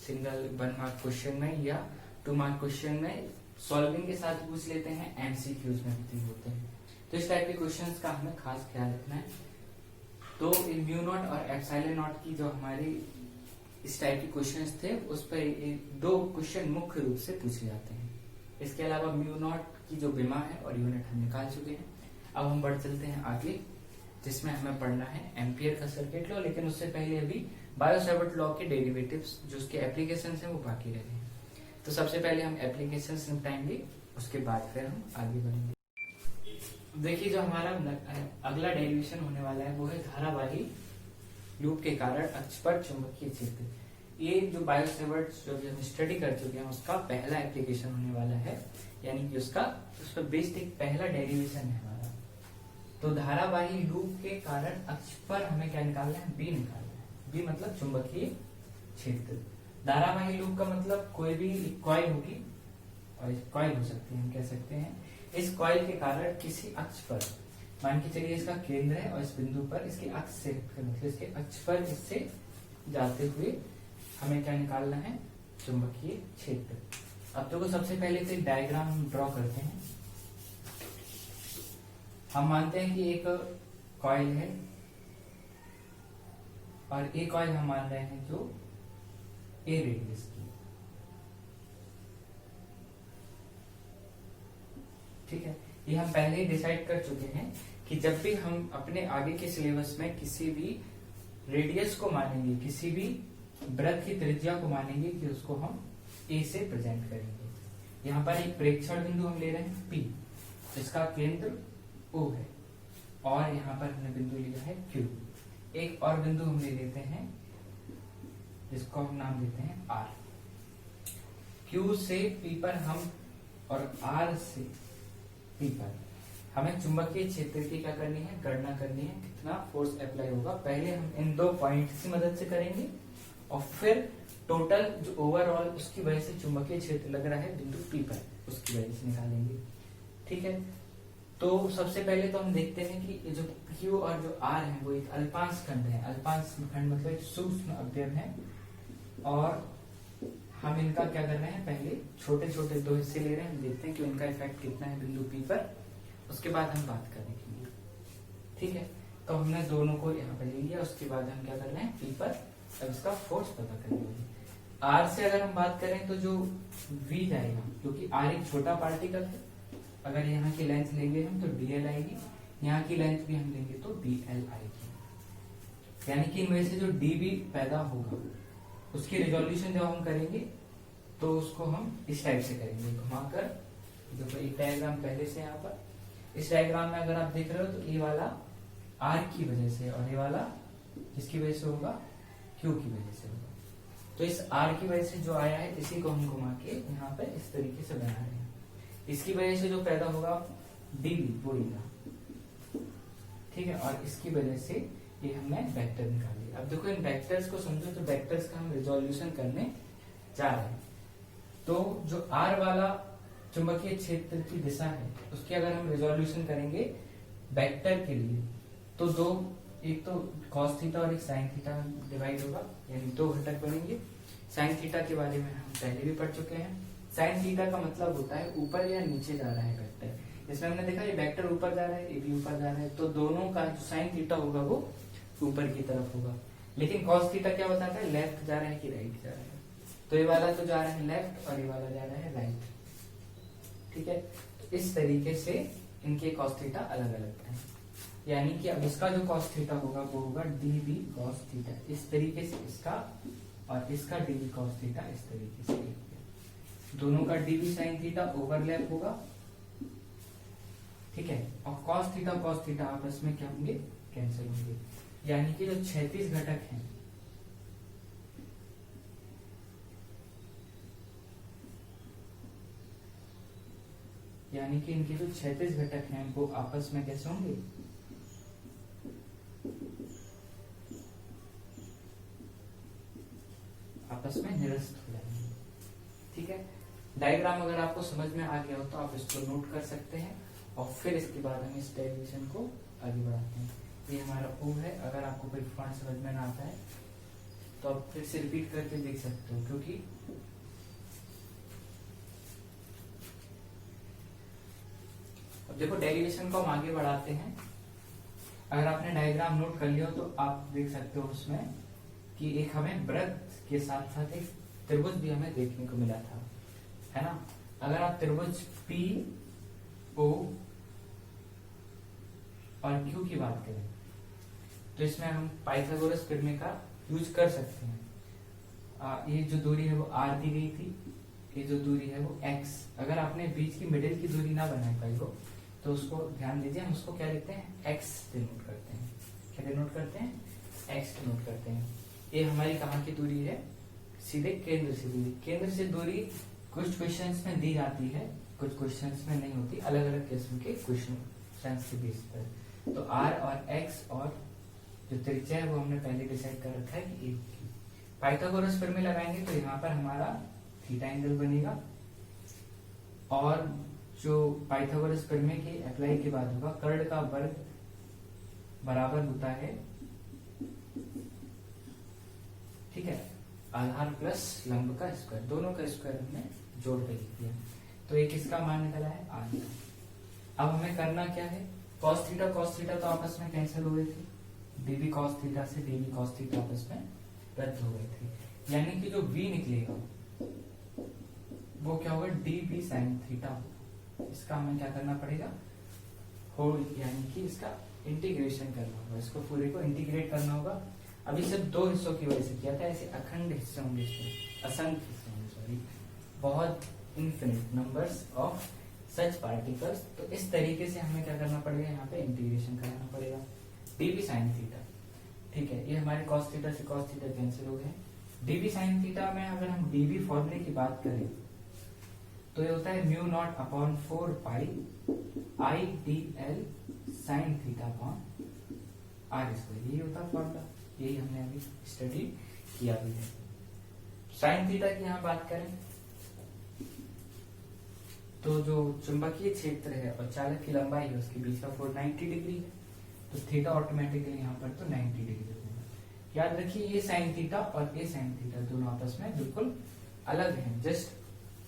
सिंगल 1 मार्क क्वेश्चन में या 2 मार्क क्वेश्चन में सॉल्विंग के साथ पूछ लेते हैं, एमसीक्यूज में भी होते हैं। तो इस टाइप के क्वेश्चंस का हमें खास ख्याल रखना है। तो म्यू नॉट और एप्सिलॉन नॉट की जो हमारी इस टाइप के क्वेश्चंस थे उस पर 2 क्वेश्चन मुख्य रूप से पूछे जाते हैं। इसके अलावा म्यू नॉट की जो विमा है और यूनिट हम निकाल चुके हैं। अब हम बढ़ चलते हैं आगे, जिसमें हमें पढ़ना है एम्पियर का सर्किट लॉ, लेकिन उससे पहले अभी बायो-सैवर्ट लॉ के डेरिवेटिव्स जो उसके एप्लीकेशन है वो बाकी रहे हैं। तो सबसे पहले हम एप्लीकेशन निपटाएंगे, उसके बाद फिर हम आगे बढ़ेंगे। देखिए, जो हमारा अगला डेरिवेशन होने वाला है वो है धारावाही लूप के कारण अक्ष पर चुंबकीय क्षेत्र। ये जो बायो-सैवर्ट जो हम स्टडी कर चुके हैं उसका पहला एप्लीकेशन होने वाला है, यानी कि उस पर बेस्ड एक पहला डेरिवेशन है हमारा। तो धारावाही लूप के कारण अक्ष पर हमें क्या निकालना है, बी निकालना है। बी मतलब चुंबकीय क्षेत्र। धारावाही लूप का मतलब कोई भी कॉइल होगी और कॉइल हो सकती है, हम कह सकते हैं इस कॉइल के कारण किसी अक्ष पर, मान के चलिए इसका केंद्र है और इस बिंदु पर इसके अक्ष से मतलब इसके अक्ष पर इससे जाते हुए हमें क्या निकालना है, चुंबकीय क्षेत्र। अब तो सबसे पहले से डायग्राम हम ड्रॉ करते हैं। हम मानते हैं कि एक कॉइल है और एक कॉइल हम मान रहे हैं जो ए रेडियस की। ठीक है, ये हम पहले ही डिसाइड कर चुके हैं कि जब भी हम अपने आगे के सिलेबस में किसी भी रेडियस को मानेंगे, किसी भी वृत्त की त्रिज्या को मानेंगे कि उसको हम ए से प्रेजेंट करेंगे। यहाँ पर एक प्रेक्षण बिंदु हम ले रहे हैं P, इसका केंद्र O है और यहाँ पर हमने बिंदु लिया है Q। एक और बिंदु हम ले लेते हैं जिसको हम नाम देते हैं R। Q से P पर हम और R से P पर हमें चुंबकीय क्षेत्र की क्या करनी है, गणना करनी है, कितना फोर्स अप्लाई होगा। पहले हम इन 2 पॉइंट्स की मदद से करेंगे और फिर टोटल जो ओवरऑल उसकी वजह से चुंबकीय क्षेत्र लग रहा है बिंदु P पर, उसकी वजह से निकालेंगे। ठीक है, तो सबसे पहले तो हम देखते हैं कि जो Q और जो R है वो एक अल्पांश खंड है। अल्पांश खंड मतलब एक सूक्ष्म अवयव है और हम इनका क्या कर रहे हैं, पहले छोटे छोटे 2 हिस्से ले रहे हैं। हम देखते हैं कि उनका इफेक्ट कितना है बिंदु P पर, उसके बाद हम बात करेंगे। ठीक है, तो हमने दोनों को यहाँ पर ले लिया, उसके बाद हम क्या कर रहे हैं, P पर अब इसका फोर्स पता करेंगे। R से अगर हम बात करें तो जो V जाएगा, क्योंकि R एक छोटा पार्टिकल है, अगर यहाँ की लेंथ लेंगे हम तो dl आएगी, यहाँ की लेंथ भी हम लेंगे तो dl आएगी। यानी कि इनमें से जो dv पैदा होगा उसकी रिजोल्यूशन जब हम करेंगे तो उसको हम इस टाइप से करेंगे, घुमाकर। देखो एक डायग्राम पहले से यहाँ पर, इस डायग्राम में अगर आप देख रहे हो तो ये वाला R की वजह से और ये वाला किसकी वजह से होगा, क्यू की वजह से होगा। तो इस आर की वजह से जो आया है इसी को हम घुमा के यहाँ पे इस तरीके से बना रहे हैं। इसकी वजह से जो पैदा होगा डीवी पूरी का, ठीक है, और इसकी वजह से ये हमने वेक्टर निकाल लिया। अब देखो इन वेक्टर्स को समझो, तो वेक्टर्स का हम रिजोल्यूशन करने जा रहे हैं। तो जो आर वाला चुंबकीय क्षेत्र की दिशा है उसकी अगर हम रिजोल्यूशन करेंगे वेक्टर के लिए, तो दो, एक तो cos थीटा और एक sin थीटा डिवाइड होगा, यानी दो घटक बनेंगे। sin थीटा के बारे में हम पहले भी पढ़ चुके हैं। sin थीटा का मतलब होता है ऊपर या नीचे जा रहा है वेक्टर। इसमें हमने देखा ये वेक्टर ऊपर जा रहा है, ये भी ऊपर जा रहा है, तो दोनों का जो sin थीटा होगा वो ऊपर की तरफ होगा। लेकिन cos थीटा क्या बताता है, लेफ्ट जा रहा है कि राइट जा रहा है। तो ये वाला तो जा रहा है लेफ्ट और ये वाला जा रहा है राइट, ठीक है। तो इस तरीके से इनके cos थीटा अलग अलग है, यानी कि अब इसका जो cos थीटा होगा वो होगा dv cos थीटा, इस तरीके से इसका, और इसका dv cos थीटा इस तरीके से। दोनों का dv sin थीटा ओवरलैप होगा, ठीक है, और cos थीटा आपस में क्या होंगे, कैंसिल होंगे। यानी कि जो 36 घटक हैं, यानी कि इनके जो 36 घटक हैं वो आपस में कैसे होंगे, आपस में निरस्त हो जाएंगे, ठीक है। डायग्राम अगर आपको समझ में आ गया हो तो आप इसको नोट कर सकते हैं, और फिर इसके बाद हम इस डेरिवेशन को आगे बढ़ाते हैं। ये हमारा O है। अगर आपको कोई फॉन्ट समझ में ना आता है तो आप फिर से रिपीट करके देख सकते हो, क्योंकि अब देखो डेरिवेशन को हम आगे बढ़ाते हैं। अगर आपने डायग्राम नोट कर लिया हो तो आप देख सकते हो उसमें कि एक हमें वृत्त के साथ साथ एक त्रिभुज भी हमें देखने को मिला था, है ना। अगर आप त्रिभुज पी ओ और क्यू की बात करें तो इसमें हम पाइथागोरस प्रमेय का यूज कर सकते हैं। ये जो दूरी है वो आर दी गई थी, ये जो दूरी है वो एक्स। अगर आपने बीच की मिडिल की दूरी ना बना पाई हो तो उसको ध्यान दीजिए, हम उसको क्या लिखते हैं, एक्स डिनोट करते हैं। क्या डिनोट करते हैं, एक्स डिनोट करते हैं। ये हमारी कहाँ की दूरी है, सीधे केंद्र से दूरी। केंद्र से दूरी कुछ क्वेश्चंस में दी जाती है, कुछ क्वेश्चंस में नहीं होती, अलग अलग किस्म के क्वेश्चन के बेस पर। तो आर और एक्स और जो त्रिज्या है वो हमने पहले डिसाइड कर रखा है कि एक की। पाइथागोरस प्रमेय लगाएंगे तो यहाँ पर हमारा थीटा एंगल बनेगा, और जो पाइथागोरस प्रमेय के अप्लाई के बाद होगा, कर्ण का वर्ग बराबर होता है, ठीक है, आधार प्लस लंब का स्क्वायर, दोनों का स्क्वायर हमने जोड़ के लिख दिया। तो एक इसका मान निकला है आधा। अब हमें करना क्या है, cos थीटा तो आपस में कैंसिल हो गए थे, dv cos थीटा से dv cos थीटा आपस में रद्द हो गए थे, यानी कि जो v निकलेगा वो क्या होगा, dv sin थीटा होगा। इसका हमें क्या करना पड़ेगा, होल, यानी कि इसका इंटीग्रेशन करना होगा, इसको पूरे को इंटीग्रेट करना होगा। अभी सिर्फ दो हिस्सों की वजह से किया था, ऐसे अखंड हिस्से होंगे, इसमें असंख्य हिस्से होंगे, सॉरी, बहुत infinite numbers of such particles. तो इस तरीके से हमें क्या करना पड़ेगा, यहाँ पे इंटीग्रेशन करना पड़ेगा, dv sin थीटा, ठीक है। ये हमारे cos थीटा से cos थीटा कैंसिल हो गए। dv sin थीटा में अगर हम dv फॉर्मूले की बात करें तो ये होता है mu naught upon 4 pi I D L sine theta upon R square, यही होता है फॉर्मूला, यही हमने अभी स्टडी किया भी है। साइन थीटा की यहाँ बात करें तो जो चुंबकीय क्षेत्र है और चालक की लंबाई है उसके बीच का कोण 90 डिग्री है, तो थीटा ऑटोमेटिकली यहाँ पर तो 90 डिग्री होगा। याद रखिए ये साइन थीटा और ये साइन थीटा दोनों आपस में बिल्कुल अलग हैं, जस्ट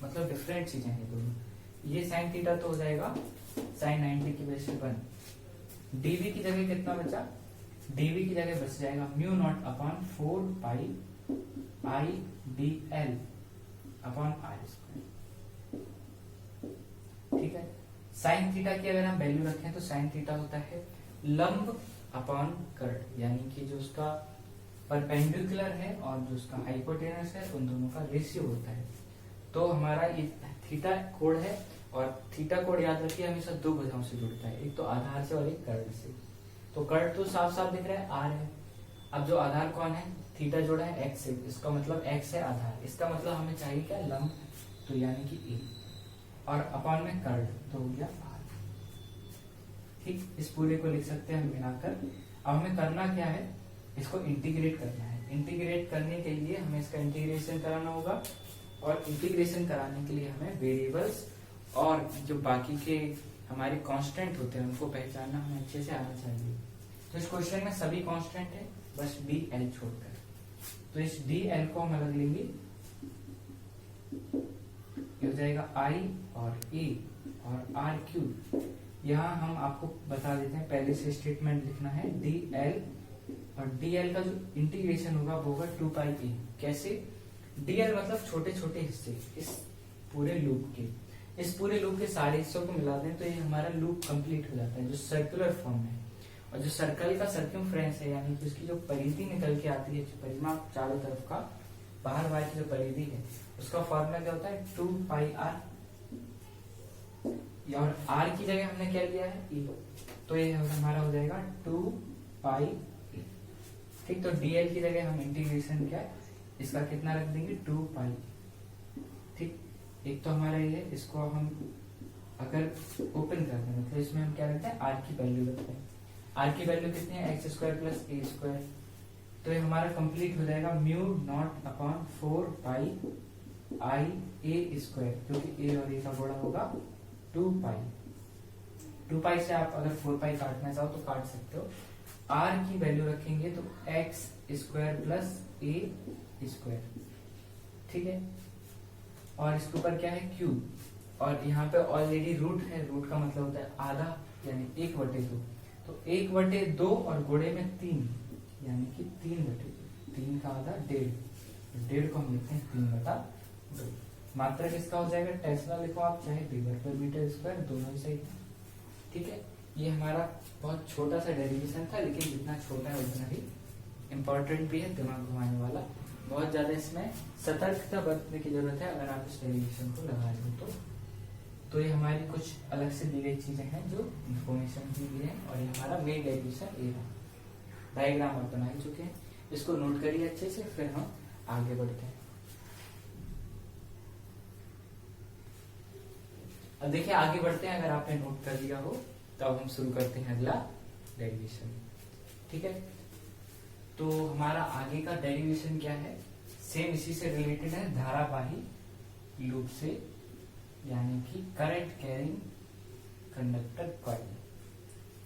मतलब डिफरेंट चीजें हैं दोनों। ये साइन थीटा तो हो जाएगा साइन 90 की वजह से 1, डीवी की जगह कितना बचा, डीवी की जगह बच जाएगा mu naught upon 4 pi I D L upon R square, ठीक है। साइन थीटा की अगर हम वैल्यू रखें तो साइन थीटा होता है लंब अपॉन कर्ण, यानी कि जो उसका परपेंडिकुलर है और जो उसका हाइपोटेनस है उन दोनों का रेशियो होता है। तो हमारा ये थीटा कोण है, और थीटा कोण याद रखिए हमेशा दो भुजाओं से जुड़ता है, एक तो आधार से और एक कर्ण से। तो कर्ण तो साफ साफ दिख रहा है आर है, अब जो आधार कौन है, थीटा जोड़ा है एक्स से, इसका मतलब एक्स है आधार, इसका मतलब हमें चाहिए क्या, लंब, तो यानी कि ए, और अपॉन में कर्ल, तो हो गया आर। ठीक, इस पूरे को लिख सकते हैं हम मिलाकर। अब हमें करना क्या है, इसको इंटीग्रेट करना है। इंटीग्रेट करने के लिए हमें इसका इंटीग्रेशन कराना होगा, और इंटीग्रेशन कराने के लिए हमें वेरिएबल्स और जो बाकी के हमारे कांस्टेंट होते हैं उनको पहचानना हमें अच्छे से आना चाहिए। तो इस क्वेश्चन में सभी कांस्टेंट है, बस डी एल छोड़कर। तो इस डी एल को हम अलग लेंगे, ये हो जाएगा आई और ए और आर क्यूब। यहाँ हम आपको बता देते हैं, पहले से स्टेटमेंट लिखना है, डी एल, और डी एल का जो इंटीग्रेशन होगा वो होगा 2 पाई ए। कैसे, डी एल मतलब छोटे छोटे हिस्से इस पूरे लूप के, इस पूरे लूप के सारे हिस्सों को मिला दें तो ये हमारा लूप कंप्लीट हो जाता है, जो सर्कुलर फॉर्म है। और जो सर्कल का सर्कमफ्रेंस है, यानी कि उसकी जो परिधि निकल के आती है, जो परिमाप चारों तरफ का बाहर बाहर की जो परिधि है, उसका फॉर्मूला क्या होता है, 2 पाई आर। और आर की जगह हमने क्या लिया है, ई, तो ये हमारा हो जाएगा 2 पाई ए। ठीक, तो डीएल की जगह हम इंटीग्रेशन क्या है, इसका कितना रख देंगे, 2 पाई। ठीक, एक तो हमारा ये है, इसको हम अगर ओपन कर दें तो इसमें हम क्या रखते हैं, आर की वैल्यू रखते हैं। आर की वैल्यू कितनी है, एक्स स्क्वायर प्लस ए स्क्वायर। तो ये हमारा कंप्लीट हो जाएगा म्यू नॉट अपॉन 4 पाई आई ए स्क्वायर, जो कि ए और ए का गुणा होगा 2 पाई। 2 पाई से आप अगर 4 पाई काटना चाहो तो काट सकते हो। आर की वैल्यू रखेंगे तो एक्स स्क्वायर प्लस ए स्क्वायर। ठीक है, और इसके ऊपर क्या है, क्यूब, और यहाँ पे ऑलरेडी रूट है, रूट का मतलब होता है आधा, यानी 1/2। तो 1/2 और गुणे में 3, यानी कि 3/2, 3 का आधा 1.5, 1.5 को हम लिखते हैं 3/2। मात्रा किसका हो जाएगा, टेस्ला लिखो आप, चाहे वेबर पर मीटर स्क्वायर, दोनों ही सही है। ठीक है, ये हमारा बहुत छोटा सा डेरिवेशन था, लेकिन जितना छोटा है उतना ही इम्पोर्टेंट भी है, दिमाग घुमाने वाला। बहुत ज्यादा इसमें सतर्कता बरतने की जरूरत है अगर आप इस डेरिवेशन को लगा रहे हो तो ये हमारी कुछ अलग से दी गई चीजें हैं जो इंफॉर्मेशन की भी है, और ये हमारा मेन डेरिवेशन ए है। डायग्राम आप बना ही चुके हैं, इसको नोट करिए अच्छे से, फिर हम आगे बढ़ते हैं। अब देखिए आगे बढ़ते हैं, अगर आपने नोट कर लिया हो तो अब हम शुरू करते हैं अगला डेरिवेशन। ठीक है, तो हमारा आगे का डेरिवेशन क्या है, सेम इसी से रिलेटेड है, धारावाही लूप से, यानी कि करंट कैरिंग कंडक्टर कॉइल।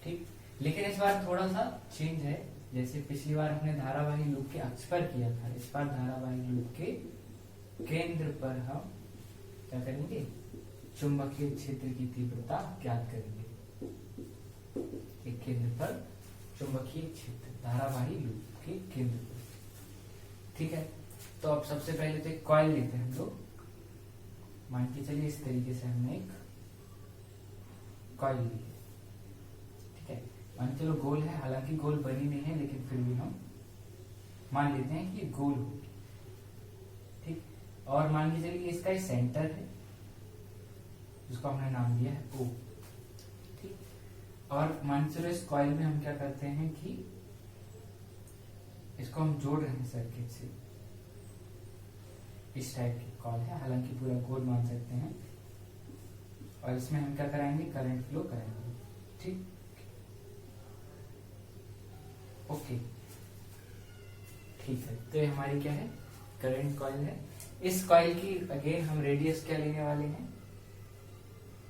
ठीक, लेकिन इस बार थोड़ा सा चेंज है, जैसे पिछली बार हमने धारावाही लूप के अक्ष पर किया था, इस बार धारावाही लूप के केंद्र पर हम क्या करेंगे, चुंबकीय क्षेत्र की तीव्रता ज्ञात करेंगे। एक केंद्र पर चुंबकीय क्षेत्र धारावाही लूप के केंद्र पर। ठीक है, तो अब सबसे पहले तो एक कॉइल लेते हैं हम लोग। मान के चलिए इस तरीके से हमने एक कॉइल ली। ठीक है, मान चलो गोल है, हालांकि गोल बनी नहीं है, लेकिन फिर भी हम मान लेते हैं कि गोल होगी। ठीक, और मान के चलिए इसका एक सेंटर है, जिसको हमने नाम दिया है O। ठीक, और मान चलो इस कॉइल में हम क्या करते हैं कि इसको हम जोड़ रहे हैं सर्किट से, इस टाइप की कॉइल है, हालांकि पूरा गोल मान सकते हैं, और इसमें हम क्या कराएंगे, करंट फ्लो कराएंगे। ठीक, ओके, ठीक है, तो ये हमारी क्या है, करंट कॉइल है। इस कॉइल की अगेन हम रेडियस क्या लेने वाले हैं,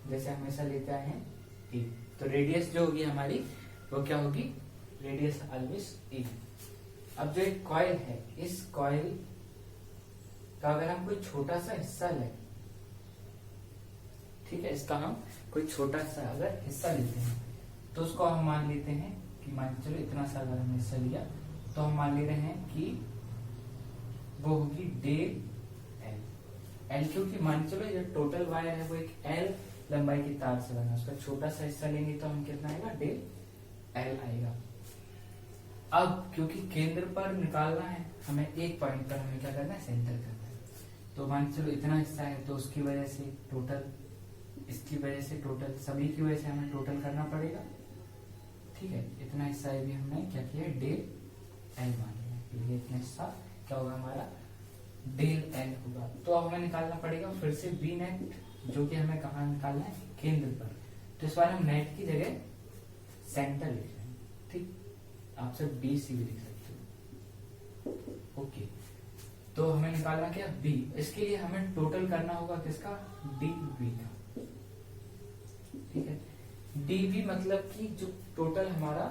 जैसे हमेशा लेते आए हैं ए, तो रेडियस जो होगी हमारी वो क्या होगी, रेडियस ऑलवेज ए। अब जो एक कॉइल है, इस कॉइल का अगर हम कोई छोटा सा हिस्सा लें, ठीक है, इसका हम कोई छोटा सा अगर हिस्सा लेते हैं तो उसको हम मान लेते हैं कि मान चलो इतना सा अगर हमने हिस्सा लिया तो हम मान ले रहे हैं कि वो होगी डेल एल। एल क्योंकि मान चलो ये टोटल वायर है वो एक एल लंबाई की तार से बना, उसका छोटा सा हिस्सा लेंगे तो हम कितना आएगा, डेल एल आएगा। अब क्योंकि केंद्र पर निकालना है हमें, एक पॉइंट पर हमें क्या करना है, सेंटर करना है, तो मान चलो इतना हिस्सा है, तो उसकी वजह से टोटल, इसकी वजह से टोटल, सभी की वजह से हमें टोटल करना पड़ेगा। ठीक है, इतना हिस्सा भी हमने क्या किया, डेल एल मान लिया, इतने साथ क्या होगा हमारा डेल एल होगा। तो अब हमें निकालना पड़ेगा फिर से बी नेट, जो कि हमें कहाँ निकालना है, केंद्र पर। तो इस बार हम नेट की जगह सेंटर लिख रहे हैं, ठीक, आप सब बी सी भी लिख सकते हो। ओके, तो हमें निकालना क्या, बी। इसके लिए हमें टोटल करना होगा किसका, डी बी का, ठीक है। डी बी मतलब कि जो टोटल हमारा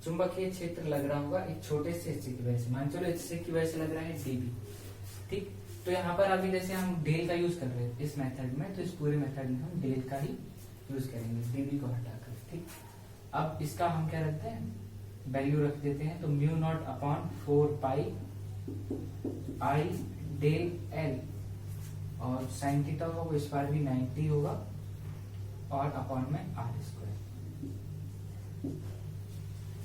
चुंबकीय क्षेत्र लग रहा होगा एक छोटे से हिस्से की वजह से, मान चलो हिस्से की वजह से लग रहा है डीबी, ठीक। तो यहाँ पर अभी जैसे हम डेल का यूज कर रहे हैं इस मेथड में, तो इस पूरे मेथड में हम डेल का ही यूज करेंगे, डीबी को हटाकर, ठीक। अब इसका हम क्या रखते हैं, वैल्यू रख देते हैं, तो mu naught upon 4 pi I del L, और साइन थीटा होगा वो इस बार भी 90 होगा, और अपॉन में आर स्क्वायर,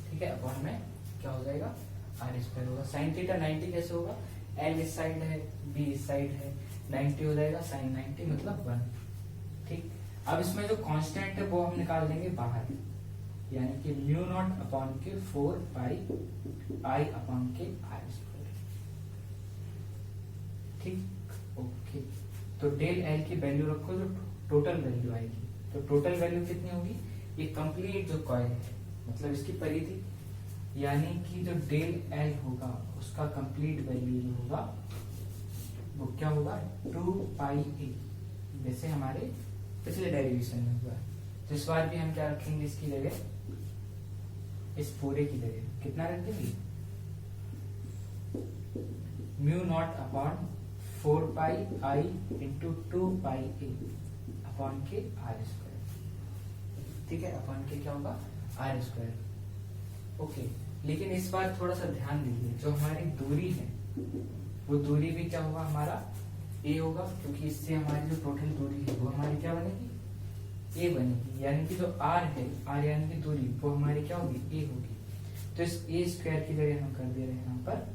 ठीक है। अपॉन में क्या हो जाएगा, आर स्क्वायर होगा। साइन थीटा 90 कैसे होगा, एल इस साइड है, बी इस साइड है, 90 हो जाएगा, साइन 90 मतलब 1, ठीक। अब इसमें जो कांस्टेंट है वो हम निकाल देंगे बाहर, यानी कि म्यू नॉट अपॉन के 4 पाई आई अपॉन के आर स्क्वायर, ठीक। ओके, तो डेल एल की वैल्यू रखो जो टोटल वैल्यू आएगी, तो टोटल वैल्यू कितनी होगी, ये कंप्लीट जो कॉइल है मतलब इसकी परिधि, यानी कि जो डेल एल होगा उसका कंप्लीट वैल्यू जो होगा वो क्या होगा, 2 पाई ए, जैसे हमारे पिछले डेरिवेशन में हुआ। तो इस बार भी हम क्या रखेंगे इसकी जगह, इस पूरे की जगह कितना रख देंगे, म्यू नॉट अपॉन 4 पाई आई इंटू 2 पाई ए अपॉन के आर स्क्वायर, ठीक है। अपॉन के क्या होगा, आर स्क्वायर। ओके, लेकिन इस बार थोड़ा सा ध्यान दीजिए, जो हमारी दूरी है वो दूरी भी क्या होगा हमारा, ए होगा, क्योंकि इससे हमारी जो टोटल दूरी है वो हमारी क्या बनेगी, ए बनेगी, यानी कि जो आर है, आर यानी कि दूरी, वो हमारी क्या होगी, ए होगी। तो इस ए स्क्वायर की जगह हम कर दे रहे हैं यहाँ पर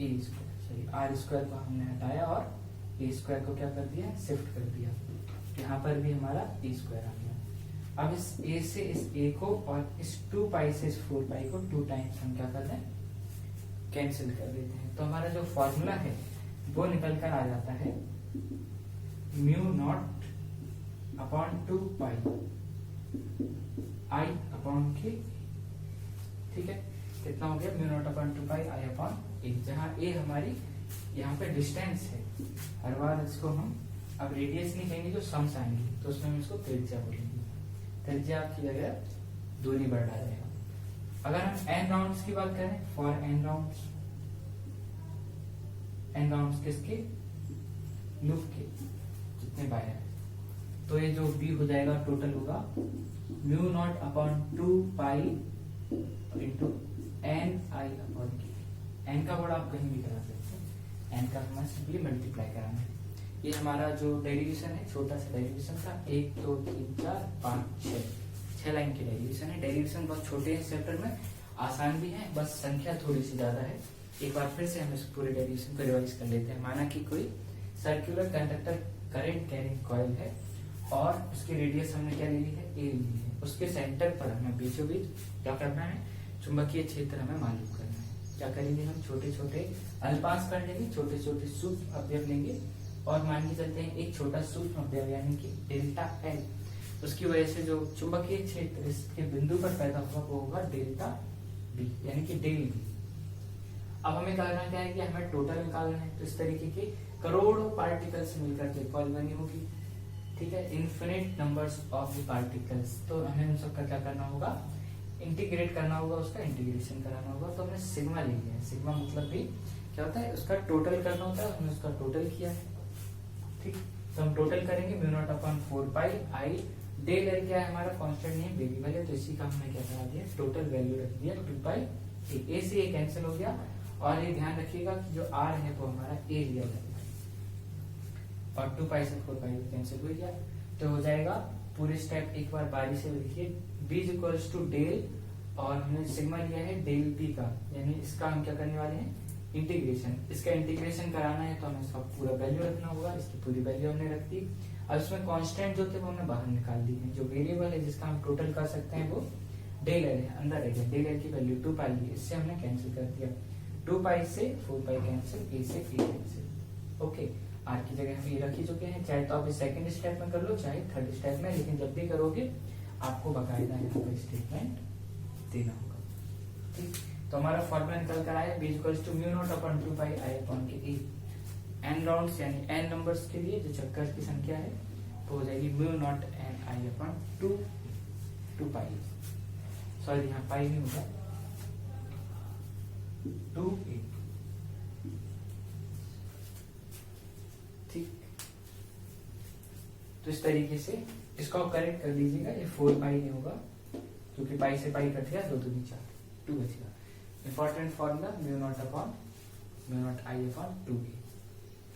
ए स्क्वायर, सॉरी आर स्क्वायर को हमने हटाया और ए स्क्वायर को क्या कर दिया, शिफ्ट कर दिया। यहाँ पर भी हमारा ए स्क्वायर आ गया। अब इस a से इस a को और इस 2 पाई से इस 4 पाई को 2 टाइम्स हम क्या करते हैं, कैंसिल कर देते हैं। तो हमारा जो फॉर्मूला है वो निकल कर आ जाता है mu naught upon 2 pi I upon के, ठीक है। कितना हो गया, mu naught upon 2 pi I upon ए, जहाँ a हमारी यहाँ पे डिस्टेंस है। हर बार इसको हम अब रेडियस नहीं कहेंगे, जो सम्स आएंगे तो उसमें हम इसको त्रिज्या बोलेंगे, त्रिज्या की जगह दूरी बढ़ जाएगा। अगर हम एन राउंड्स की बात करें, for N rounds, N rounds किसके, लूप के, जितने वायर है, तो ये जो बी हो जाएगा टोटल होगा mu naught upon 2 pi into N I upon K. N का बड़ा आप कहीं भी करा सकते हैं, एन का हमें सिंपली मल्टीप्लाई कराना है। ये हमारा जो डेरिवेशन है छोटा सा डेरिवेशन था, 1 2 3 4 5 6 लाइन की डेरिवेशन है। डेरिवेशन बहुत छोटे हैं चैप्टर में, आसान भी है, बस संख्या थोड़ी सी ज्यादा है। एक बार फिर से हम इस पूरे डेरिवेशन को रिवाइज कर लेते हैं। माना कि कोई circular conductor current carrying coil है और उसकी रेडियस हमने क्या ली है, ए ली है। उसके सेंटर पर हमें बीचों बीच क्या करना है, चुंबकीय क्षेत्र हमें मालूम करना है। क्या करेंगे हम, छोटे छोटे अल्पास कर लेंगे, छोटे छोटे सूक्ष्म अवयव लेंगे और मान के चलते हैं एक छोटा सूक्ष्म अवयव यानी कि डेल्टा एल, उसकी वजह से जो चुंबकीय क्षेत्र इसके बिंदु पर पैदा होगा वो होगा डेल्टा बी, यानी कि डेल बी। अब हमें करना क्या है कि हमें टोटल निकालना है, तो इस तरीके के करोड़ों पार्टिकल्स मिलकर के कॉइल बनी होगी, ठीक है, infinite numbers of the particles. तो हमें उन सबका क्या करना होगा, इंटीग्रेट करना होगा, उसका इंटीग्रेशन कराना होगा। तो हमने सिग्मा ले लिया है, सिग्मा मतलब भी क्या होता है, उसका टोटल करना होता है, हमने उसका टोटल किया है, ठीक। तो हम टोटल करेंगे mu naught upon 4 pi I, del L क्या है हमारा कांस्टेंट नहीं है, वेरिएबल है, तो इसी का हमने क्या करा दिया, टोटल वैल्यू रख दिया 2 पाई ए से ए कैंसिल हो गया। और ये ध्यान रखिएगा कि जो आर है वो हमारा ए लिया जाएगा और 2 पाई से 4 पाई कैंसिल हो गया। तो हो जाएगा पूरे स्टेप एक बार बारी से लिखिए, B is equals to del और हमने सिग्मा लिया है डेल बी का, यानी इसका हम क्या करने वाले हैं, इंटीग्रेशन। इसका इंटीग्रेशन कराना है तो हमें इसका पूरा वैल्यू रखना होगा, इसकी पूरी वैल्यू हमने रख दी। अब इसमें कांस्टेंट जो थे वो हमने बाहर निकाल दी है, जो वेरिएबल है जिसका हम टोटल कर सकते हैं वो डेल एल है, अंदर रह गया, डेल एल की वैल्यू 2 पाई है, इससे हमने कैंसिल कर दिया, 2 पाई से 4 पाई कैंसिल, ए से ए कैंसिल। ओके, आर की जगह हम ये रख ही चुके हैं, चाहे तो आप सेकंड स्टेप में कर लो चाहे थर्ड स्टेप में, लेकिन जब भी करोगे आपको बकायदा यहाँ पर स्टेटमेंट देना होगा। ठीक, तो हमारा फॉर्मूला निकल कर आया, b equals to mu naught upon 2 pi I upon के ए। n राउंड्स यानी n नंबर्स के लिए जो चक्कर की संख्या है तो हो जाएगी mu not an I upon 2 pi, sorry यहाँ पाई नहीं होगा, 2a। ठीक, तो इस तरीके से इसको आप करेक्ट कर लीजिएगा, ये 4 पाई नहीं होगा क्योंकि पाई से पाई कट गया, 2 दूनी 4, 2 बचेगा। Important formula mu naught upon mu naught I upon 2a।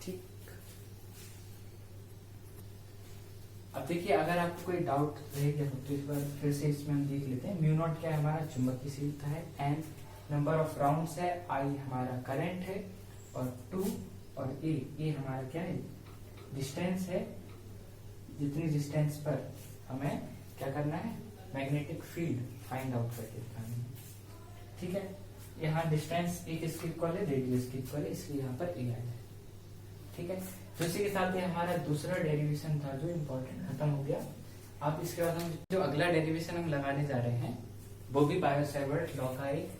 ठीक, अब देखिए अगर आपको कोई डाउट रह गया तो इस बार फिर से इसमें हम देख लेते हैं। म्यू नॉट क्या है, हमारा चुंबकीय शीतलता है, एन नंबर ऑफ राउंड्स है, आई हमारा करंट है, और 2 और ए हमारा क्या है, डिस्टेंस है, जितनी डिस्टेंस पर हमें क्या करना है, मैग्नेटिक फील्ड फाइंड आउट करके दिखाना है। ठीक है, यहाँ डिस्टेंस ए किसके इक्वल है, रेडियस के इक्वल है, इसलिए यहाँ पर ए आया है। ठीक है, तो इसी के साथ ये हमारा दूसरा डेरिवेशन था जो इम्पोर्टेंट खत्म हो गया। अब इसके बाद हम जो अगला डेरिवेशन हम लगाने जा रहे हैं वो भी बायो-सैवर्ट लॉ का एक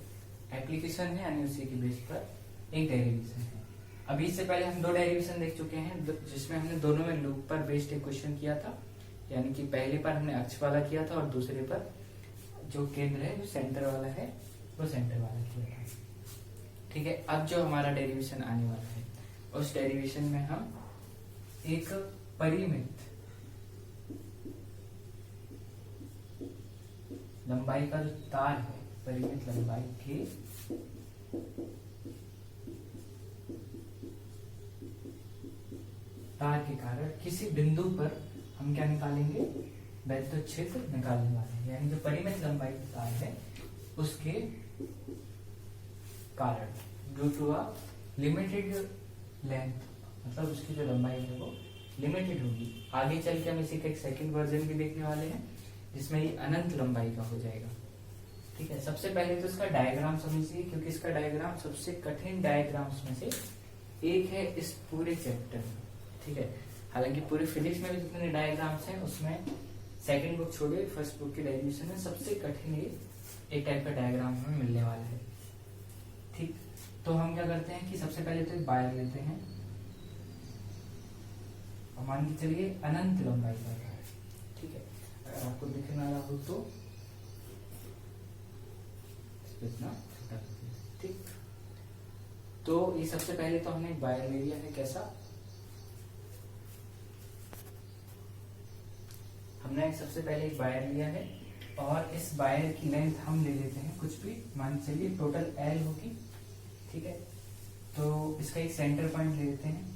एप्लीकेशन है, यानी उसी के बेस पर एक डेरिवेशन है। अभी इससे पहले हम 2 डेरिवेशन देख चुके हैं जिसमें हमने दोनों में लूप पर बेस्ड एक क्वेश्चन किया था, यानी कि पहले पर हमने अक्ष वाला किया था और दूसरे पर जो केंद्र है, जो सेंटर वाला है, वो सेंटर वाला किया था। ठीक है, अब जो हमारा डेरिवेशन आने वाला है उस डेरिवेशन में हम एक परिमित लंबाई का जो तार है, परिमित लंबाई के तार के कारण किसी बिंदु पर हम क्या निकालेंगे, वैद्युत क्षेत्र निकालने वाले हैं। यानी जो परिमित लंबाई का तार है उसके कारण, due to a limited length, मतलब उसकी जो लंबाई है वो लिमिटेड होगी। आगे चल के हम इसी का एक सेकंड वर्जन भी देखने वाले हैं जिसमें ये अनंत लंबाई का हो जाएगा। ठीक है, सबसे पहले तो इसका डायग्राम समझिए, क्योंकि इसका डायग्राम सबसे कठिन डायग्राम्स में से एक है इस पूरे चैप्टर में। ठीक है, हालांकि पूरे फिजिक्स में भी जितने डायग्राम्स हैं उसमें सेकंड बुक छोड़िए, फर्स्ट बुक के डेरिवेशन में सबसे कठिन ये एक टाइप का डायग्राम हमें मिलने वाला है। ठीक, तो हम क्या करते हैं कि सबसे पहले तो एक वायर लेते हैं और मान के चलिए अनंत लंबाई का है। ठीक है, अगर आपको दिख ना रहा हो तो इतना छोटा। ठीक, तो ये सबसे पहले तो हमने एक वायर ले लिया है, कैसा, हमने सबसे पहले एक वायर लिया है और इस वायर की लेंथ हम ले लेते हैं कुछ भी, मान चलिए टोटल L होगी। ठीक है, तो इसका एक सेंटर पॉइंट ले लेते हैं,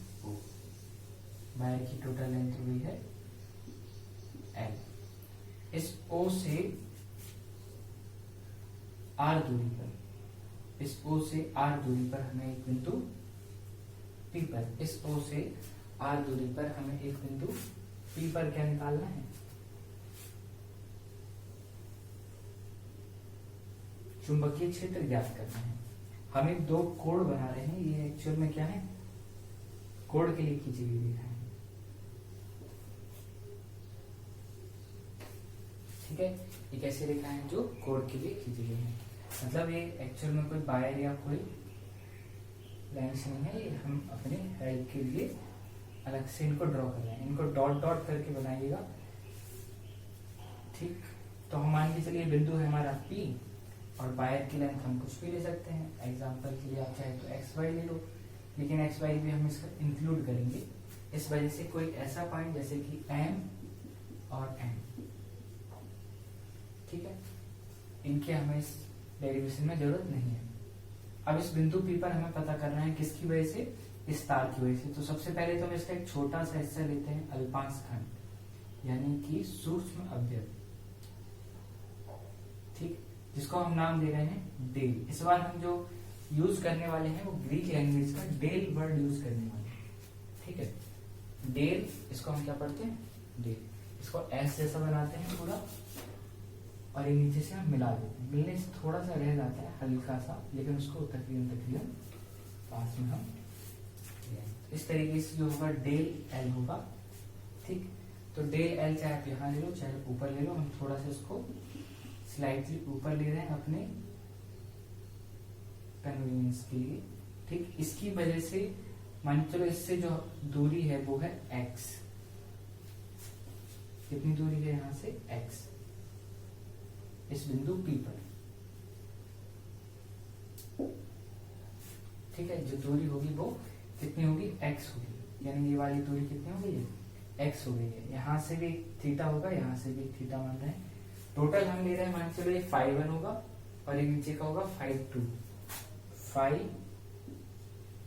वायर की टोटल लेंथ हुई है L। इस O से R दूरी पर, इस O से R दूरी पर हमें एक बिंदु P पर, इस O से R दूरी पर हमें एक बिंदु P पर क्या निकालना है, चुंबकीय क्षेत्र ज्ञात करना है। हम एक 2 कोण बना रहे हैं, ये एक्चुअल में क्या है, कोण के लिए खींची हुई रेखा है। ठीक है, ये कैसी रेखा है, जो कोण के लिए खींची गई है। मतलब ये एक्चुअल में कोई वायर या कोई लाइन्स नहीं है, ये हम अपने हेल्प के लिए अलग से इनको ड्रॉ कर रहे हैं। इनको डॉट डॉट करके बनाइएगा। ठीक, तो हम मान के चलिए बिंदु है हमारा P और वायर की लेंथ हम कुछ भी ले सकते हैं। एग्जांपल के लिए आप चाहे तो XY ले लो, लेकिन XY भी हम इसका इंक्लूड करेंगे इस वजह से कोई ऐसा पॉइंट जैसे कि M और N। ठीक है, इनके हमें इस डेरिवेशन में जरूरत नहीं है। अब इस बिंदु P पर हमें पता करना है किसकी वजह से, इस तार की वजह से। तो सबसे पहले तो हम इसका एक छोटा सा हिस्सा लेते हैं, अल्पांश खंड यानी कि सूक्ष्म अवयव। ठीक, जिसको हम नाम दे रहे हैं डेल। इस बार हम जो यूज करने वाले हैं वो ग्रीक लैंग्वेज का डेल वर्ड यूज करने वाले हैं। ठीक है, डेल, इसको हम क्या पढ़ते हैं, डेल। इसको एस जैसा बनाते हैं पूरा, और ये नीचे से हम मिला देते हैं। मिलने से थोड़ा सा रह जाता है हल्का सा, लेकिन उसको तकरीबन पास में हम इस तरीके से जो होगा डेल एल होगा। ठीक, तो डेल एल चाहे आप यहाँ ले लो चाहे ऊपर ले लो, हम थोड़ा सा इसको स्लाइटली ऊपर ले रहे हैं अपने कन्वीनियंस के लिए। ठीक, इसकी वजह से मान चलो इससे जो दूरी है वो है x। कितनी दूरी है यहां से x, इस बिंदु P पर। ठीक है, जो दूरी होगी वो कितनी होगी x होगी, यानी ये वाली दूरी कितनी हो गई है x हो गई है। यहां से भी थीटा होगा, यहां से भी थीटा मान रहे हैं। टोटल हम ले रहे हैं मान चलो ये φ1 होगा और ये नीचे का होगा φ2। फाइ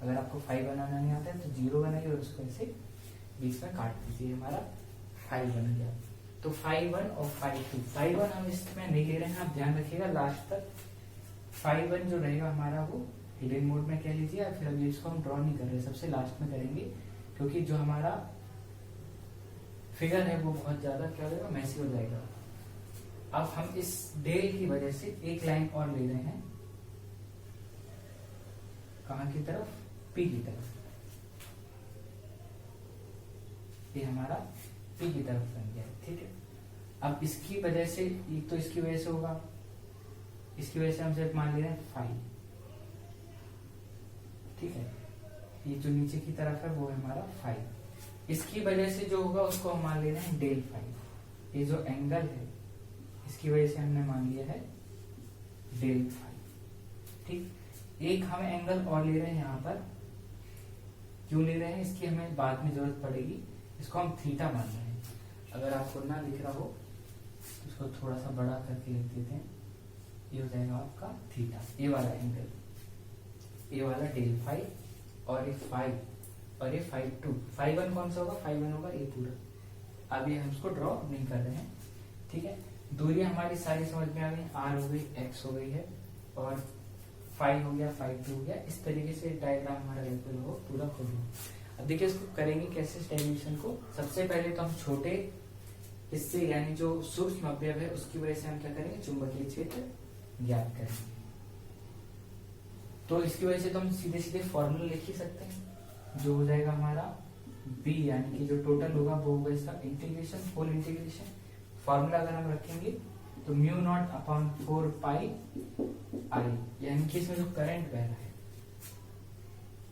अगर आपको फाइ बनाना नहीं आता है तो 0 बनाइए और उसको ऐसे बीच में काट दीजिए, हमारा फाइ बन गया। तो φ1 और φ2, φ1 हम इसमें नहीं ले रहे हैं, आप ध्यान रखिएगा लास्ट तक। φ1 जो रहेगा हमारा वो हिडन मोड में कह लीजिए, या फिर अभी इसको हम ड्रॉ नहीं कर रहे, सबसे लास्ट में करेंगे, क्योंकि जो हमारा फिगर है वो बहुत ज्यादा क्या होगा, मैसी हो जाएगा। अब हम इस डेल की वजह से एक लाइन और ले रहे हैं, कहां की तरफ, P की तरफ। ये हमारा P की तरफ बन गया। ठीक है, अब इसकी वजह से, एक तो इसकी वजह से होगा, इसकी वजह से हम सिर्फ मान ले रहे हैं फाइ। ठीक है, ये जो नीचे की तरफ है वो है हमारा फाइ। इसकी वजह से जो होगा उसको हम मान ले रहे हैं डेल फाइ। ये जो एंगल है इसकी वजह से हमने मान लिया है डेल फाइ। ठीक, एक हम एंगल और ले रहे हैं यहाँ पर, क्यों ले रहे हैं इसकी हमें बाद में जरूरत पड़ेगी, इसको हम थीटा मान रहे हैं। अगर आपको ना लिख रहा हो तो इसको थोड़ा सा बड़ा करके लिख देते हैं, ये हो जाएगा आपका थीटा। ये वाला एंगल, ये वाला डेल फाइ और ये फाइ और ये φ2। φ1 कौन सा होगा, φ1 होगा ये पूरा। अब ये हम इसको ड्रॉ नहीं कर रहे हैं। ठीक है, दूरी हमारी सारी समझ में आ गई, r हो गई, x हो गई है और फाइ हो गया, φ2 हो गया। इस तरीके से डायग्राम हमारा बिल्कुल हो पूरा हो गया। अब देखिए इसको करेंगे कैसे इस डायमेंशन को। सबसे पहले तो हम छोटे हिस्से यानी जो सूक्ष्म अवयव है उसकी वजह से हम क्या करेंगे, चुंबकीय क्षेत्र ज्ञात करेंगे। तो इसकी वजह से तो हम सीधे सीधे फॉर्मूला लिख ही सकते हैं, जो हो जाएगा हमारा b, यानी कि जो टोटल होगा वो होगा इसका इंटीग्रेशन, होल इंटीग्रेशन। फॉर्मूला अगर हम रखेंगे तो म्यू नॉट अपॉन 4 पाई आई, यानी कि इसमें जो करंट बह रहा है,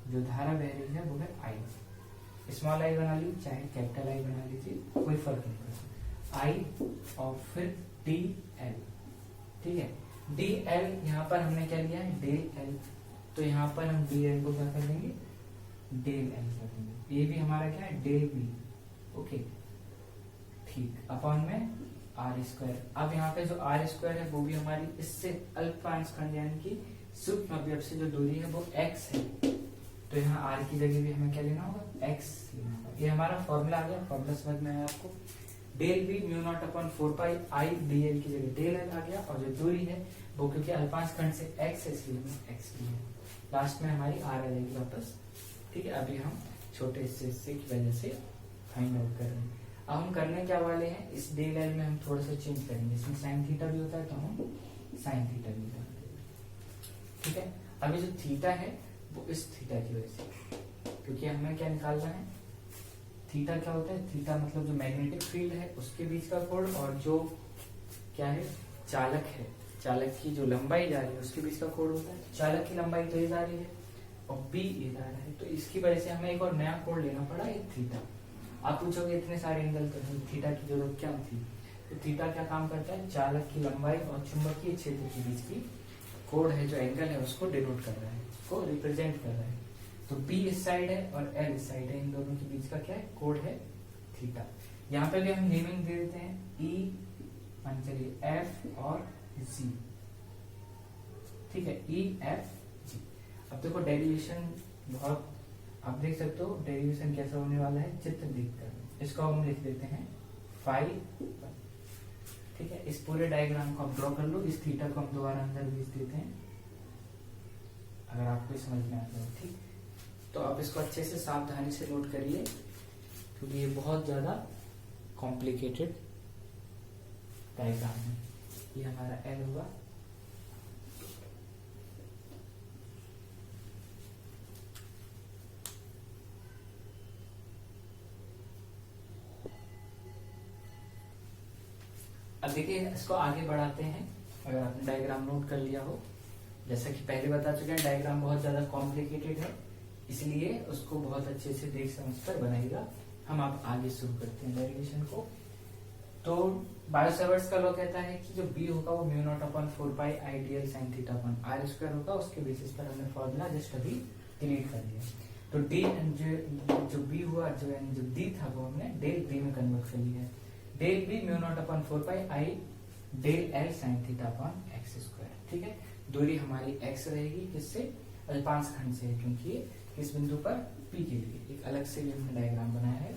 जो धारा बह रही है वो है आई। स्मॉल आई बना लीजिए चाहे कैपिटल आई बना लीजिए, कोई फर्क नहीं पड़ता। आई और फिर डी एल। ठीक है, डी एल यहाँ पर हमने क्या लिया है, डेल एल, तो यहाँ पर हम डी एल को क्या कर देंगे, डेल एल कर देंगे। ये भी हमारा क्या है, डेल बी। ओके, ठीक, अपॉन में आर स्क्वायर। अब यहाँ पे जो आर स्क्वायर है वो भी हमारी इससे अल्पांश खंड यानी कि सूक्ष्म अवयव से जो दूरी है वो x है, तो यहाँ आर की जगह भी हमें क्या लेना होगा, x लेना होगा। ये हमारा फॉर्मूला आ गया। फॉर्मूला समझ में आया आपको, del B mu naught upon 4 pi I D L की जगह डेल एल आ गया, और जो दूरी है वो क्योंकि अल्पांश खंड से x है इसलिए हमें x लिया। लास्ट में हमारी आर आ जाएगी वापस। ठीक है, अभी हम छोटे हिस्से की वजह से फाइंड आउट कर रहे हैं। अब हम करने क्या वाले हैं, इस डेल एल में हम थोड़ा सा चेंज करेंगे। इसमें साइन थीटा भी होता है तो हम साइन थीटा भी कर देंगे। ठीक है, अभी जो थीटा है वो इस थीटा की वजह से, क्योंकि हमें क्या निकालना है, थीटा क्या होता है, थीटा मतलब जो मैग्नेटिक फील्ड है उसके बीच का कोण, और जो क्या है, चालक है, चालक की जो लंबाई जा रही है उसके बीच का कोण होता है। चालक की लंबाई तो ये जा रही है और बी ये जा रहा है, तो इसकी वजह से हमें एक और नया कोण लेना पड़ा, एक थीटा। आप पूछोगे इतने सारे एंगल तो थीटा की जरूरत क्या थी, तो थीटा क्या काम करता है, चालक की लंबाई और चुंबकीय क्षेत्र के बीच की कोण है, जो एंगल है उसको डिनोट कर रहा है, उसको रिप्रेजेंट कर रहा है। तो B इस साइड है और L इस साइड है, इन दोनों के बीच का क्या है, कोण है थीटा। यहाँ पे भी हम नेमिंग दे देते हैं, E मान चलिए F और G। ठीक है, E F G। अब देखो डेरिवेशन बहुत, आप देख सकते हो डेरिवेशन कैसा होने वाला है चित्र देखकर। इसको हम लिख देते हैं फाइ। ठीक है, इस पूरे डायग्राम को आप ड्रॉ कर लो। इस थीटा को हम दोबारा अंदर भेज देते हैं अगर आपको समझ में आता है। ठीक, तो आप इसको अच्छे से सावधानी से नोट करिए, क्योंकि ये बहुत ज्यादा कॉम्प्लिकेटेड डायग्राम है। ये हमारा एल हुआ। अब देखिए इसको आगे बढ़ाते हैं। अगर आपने डायग्राम नोट कर लिया हो, जैसा कि पहले बता चुके हैं, डायग्राम बहुत ज्यादा कॉम्प्लिकेटेड है, इसलिए उसको बहुत अच्छे से देख समझ कर बनाइएगा। हम आप आगे शुरू करते हैं डेरिवेशन को। तो बायोसेवर्ट्स का लॉ कहता है कि जो बी होगा वो mu naught upon 4 pi ideal sine theta upon R square होगा। उसके बेसिस पर हमने फॉर्मूला जस्ट अभी डिलीट कर दिया। तो डी जो बी हुआ, जो डी था वो हमने डेल बी में कन्वर्ट कर लिया है। Del B mu naught upon 4 pi I del L sine theta upon X square. ठीक है, दूरी हमारी एक्स रहेगी, किससे? अल्पांश खंड से, क्योंकि किस बिंदु पर? पी के लिए। एक अलग से भी हमने डायग्राम बनाया है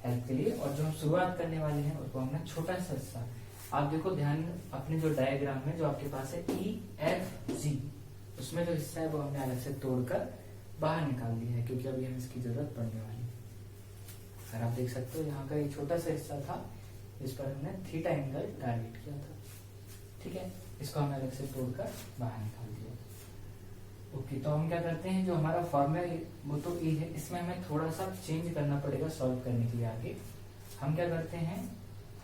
हेल्प के लिए। और जो हम शुरुआत करने वाले हैं उसको हमने छोटा सा हिस्सा, आप देखो ध्यान, अपने जो डायग्राम में जो आपके पास है ई एफ जी, उसमें जो हिस्सा है वो हमने अलग से तोड़कर बाहर निकाल दिया है, क्योंकि अभी हमें इसकी जरूरत पड़ने वाली है। अगर आप देख सकते हो यहाँ का एक छोटा सा हिस्सा था, इस पर हमने थीटा एंगल टारगेट किया था। ठीक है, इसको हमने अलग से तोड़कर बाहर निकाल दिया। ओके, तो हम क्या करते हैं, जो हमारा फॉर्मूला वो तो ए है, इसमें हमें थोड़ा सा चेंज करना पड़ेगा सॉल्व करने के लिए। आगे हम क्या करते हैं,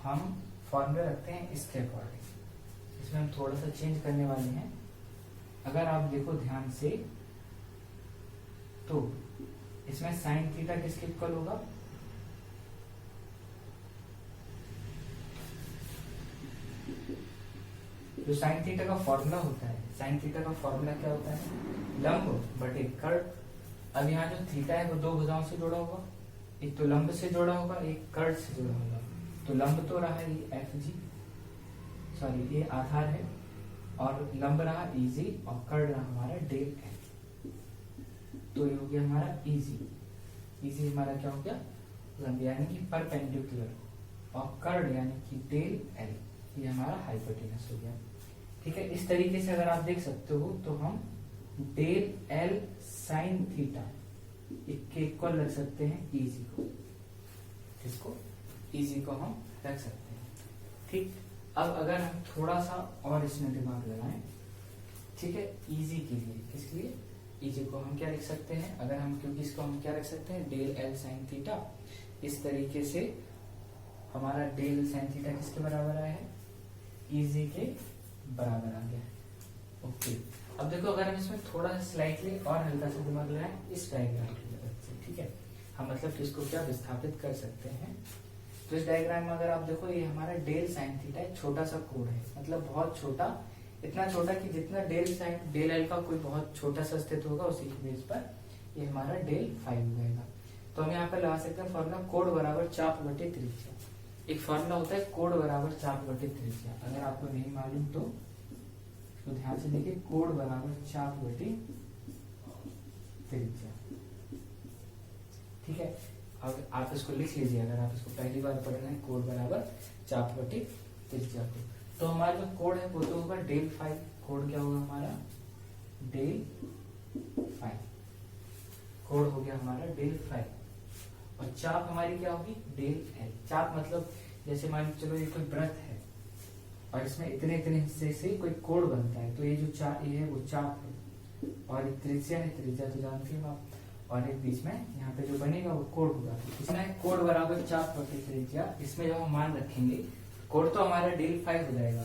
हम फॉर्मूला रखते हैं इसके अकॉर्डिंग। इसमें हम थोड़ा सा चेंज करने वाले हैं। अगर आप देखो ध्यान से तो इसमें साइन थीटा किसके इक्वल होगा? जो साइन थीटा का फॉर्मूला होता है, साइन थीटा का फॉर्मूला क्या होता है? लंब बटे कर्ड। अब यहाँ जो थीटा है वो दो भुजाओं से जुड़ा होगा, एक तो लंब से जुड़ा होगा, एक कर्ड से जुड़ा होगा। तो लंब तो रहा ये एफ जी, सॉरी ये आधार है, और लंब रहा इजी, और कर्ड रहा हमारा डेल एल। तो ये हो गया हमारा इजी। इजी हमारा क्या हो गया? लंब यानी कि परपेंडिकुलर, और कर्ड यानी कि डेल एल, ये हमारा हाइपोटेनस हो गया। ठीक है, इस तरीके से अगर आप देख सकते हो तो हम डेल एल साइन थीटा के इक्वल रख सकते हैं इजी को। इसको इजी को हम रख सकते हैं। ठीक, अब अगर हम थोड़ा सा और इसमें दिमाग लगाएं, ठीक है, इजी के लिए, किस लिए? इजी को हम क्या लिख सकते हैं, अगर हम, क्योंकि इसको हम क्या रख सकते हैं, डेल एल साइन थीटा। इस तरीके से हमारा डेल साइन थीटा किसके बराबर आया है? इजी के बराबर आ गया। ओके, अब देखो अगर हम इसमें थोड़ा सा स्लाइटली और हल्का सा दिमाग लगाएं इस डायग्राम की मदद से, ठीक है, हम मतलब कि इसको क्या विस्थापित कर सकते हैं। तो इस डायग्राम में अगर आप देखो, ये हमारा डेल साइन थीटा एक छोटा सा कोण है, मतलब बहुत छोटा, इतना छोटा कि जितना डेल एल का कोई बहुत छोटा सा स्थित होगा, उसी के बेस पर ये हमारा डेल फाई हो जाएगा। तो हम यहाँ पे लगा सकते हैं फॉर्मूला कोण बराबर चाप बटे त्रिज्या। एक फॉर्मूला होता है कोण बराबर चाप बटे त्रिज्या। अगर आपको नहीं मालूम तो ध्यान से देखिए, कोण बराबर चाप बटे त्रिज्या। ठीक है, अब आप इसको लिख लीजिए, अगर आप इसको पहली बार पढ़ रहे हैं, कोण बराबर चाप बटे त्रिज्या को। तो हमारा जो कोण है वो तो होगा डेल फाई। कोण क्या होगा हमारा? Del phi. कोण हो गया हमारा डेल फाई, और चाप हमारी क्या होगी? Del L. चाप मतलब जैसे मान चलो ये कोई वृत्त है, और इसमें इतने इतने हिस्से से कोई कोण बनता है, तो ये जो ये है वो चाप है, और एक त्रिज्या है, त्रिज्या तो जानते हो आप, और एक बीच में यहाँ पे जो बनेगा वो कोण होगा। इसमें कोण बराबर चाप बटे त्रिज्या, इसमें जब हम मान रखेंगे, कोण तो हमारा डेल फाई हो जाएगा।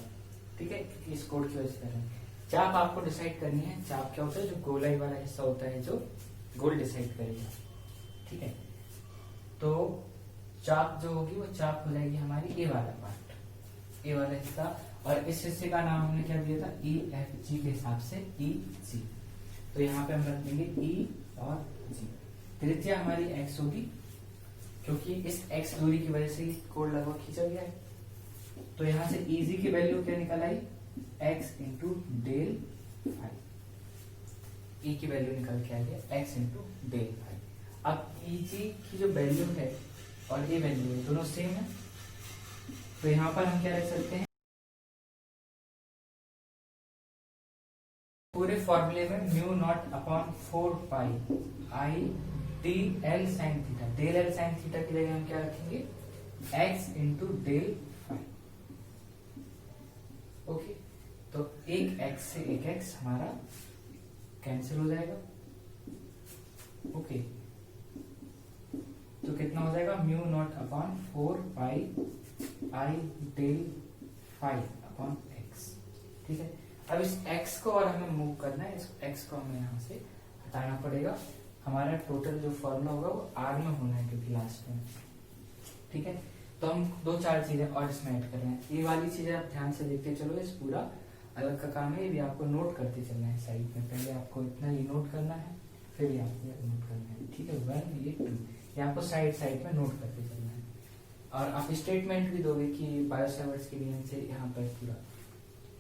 ठीक है, क्योंकि इस कोण की वजह से कर रहे हैं। चाप आपको डिसाइड करनी है, चाप क्या होता है? जो गोलाई वाला हिस्सा होता है, जो गोल डिसाइड करेगा। ठीक है, तो चाप जो होगी वो चाप हो जाएगी हमारी ए वाला पार्ट, ए वाला हिस्सा, और इस हिस्से का नाम हमने क्या दिया था? ई एफ जी के हिसाब से ई जी। तो यहाँ पे हम रख देंगे ई और जी। त्रिज्या हमारी एक्स होगी, क्योंकि इस एक्स दूरी की वजह से कोण लगभग खींचा गया है। तो यहाँ से ई जी की वैल्यू क्या निकल आई? X into del phi. E की वैल्यू निकल के आ गया एक्स इंटू डेल फाई। अब ई जी की जो वैल्यू है और ये वैल्यू है, दोनों सेम है, तो यहां पर हम क्या रख सकते हैं? पूरे फॉर्मूले में mu naught upon 4 pi I D L sine theta, del L sine theta की जगह हम क्या रखेंगे? X into del phi. Okay, तो एक x से एक x हमारा कैंसिल हो जाएगा। ओके, तो कितना हो जाएगा, mu naught upon 4 pi I del phi upon x. ठीक है, अब इस x को और हमें मूव करना है, इस x को हमें यहाँ से हटाना पड़ेगा। हमारा टोटल जो फॉर्मूला होगा वो r में होना है क्योंकि लास्ट में। ठीक है, तो हम 2-4 चीजें और इसमें ऐड कर रहे हैं। ये वाली चीजें आप ध्यान से देखते चलो, इस पूरा अलग का काम है, ये भी आपको नोट करते चलना है साइड में। पहले आपको इतना ये नोट करना है, फिर ये आपको नोट करना है। ठीक है, 1 ये 2 ये आपको साइड में नोट करते चलना है। और आप स्टेटमेंट भी दोगे कि बायोसेवर्ट्स के नियम से यहाँ पर पूरा।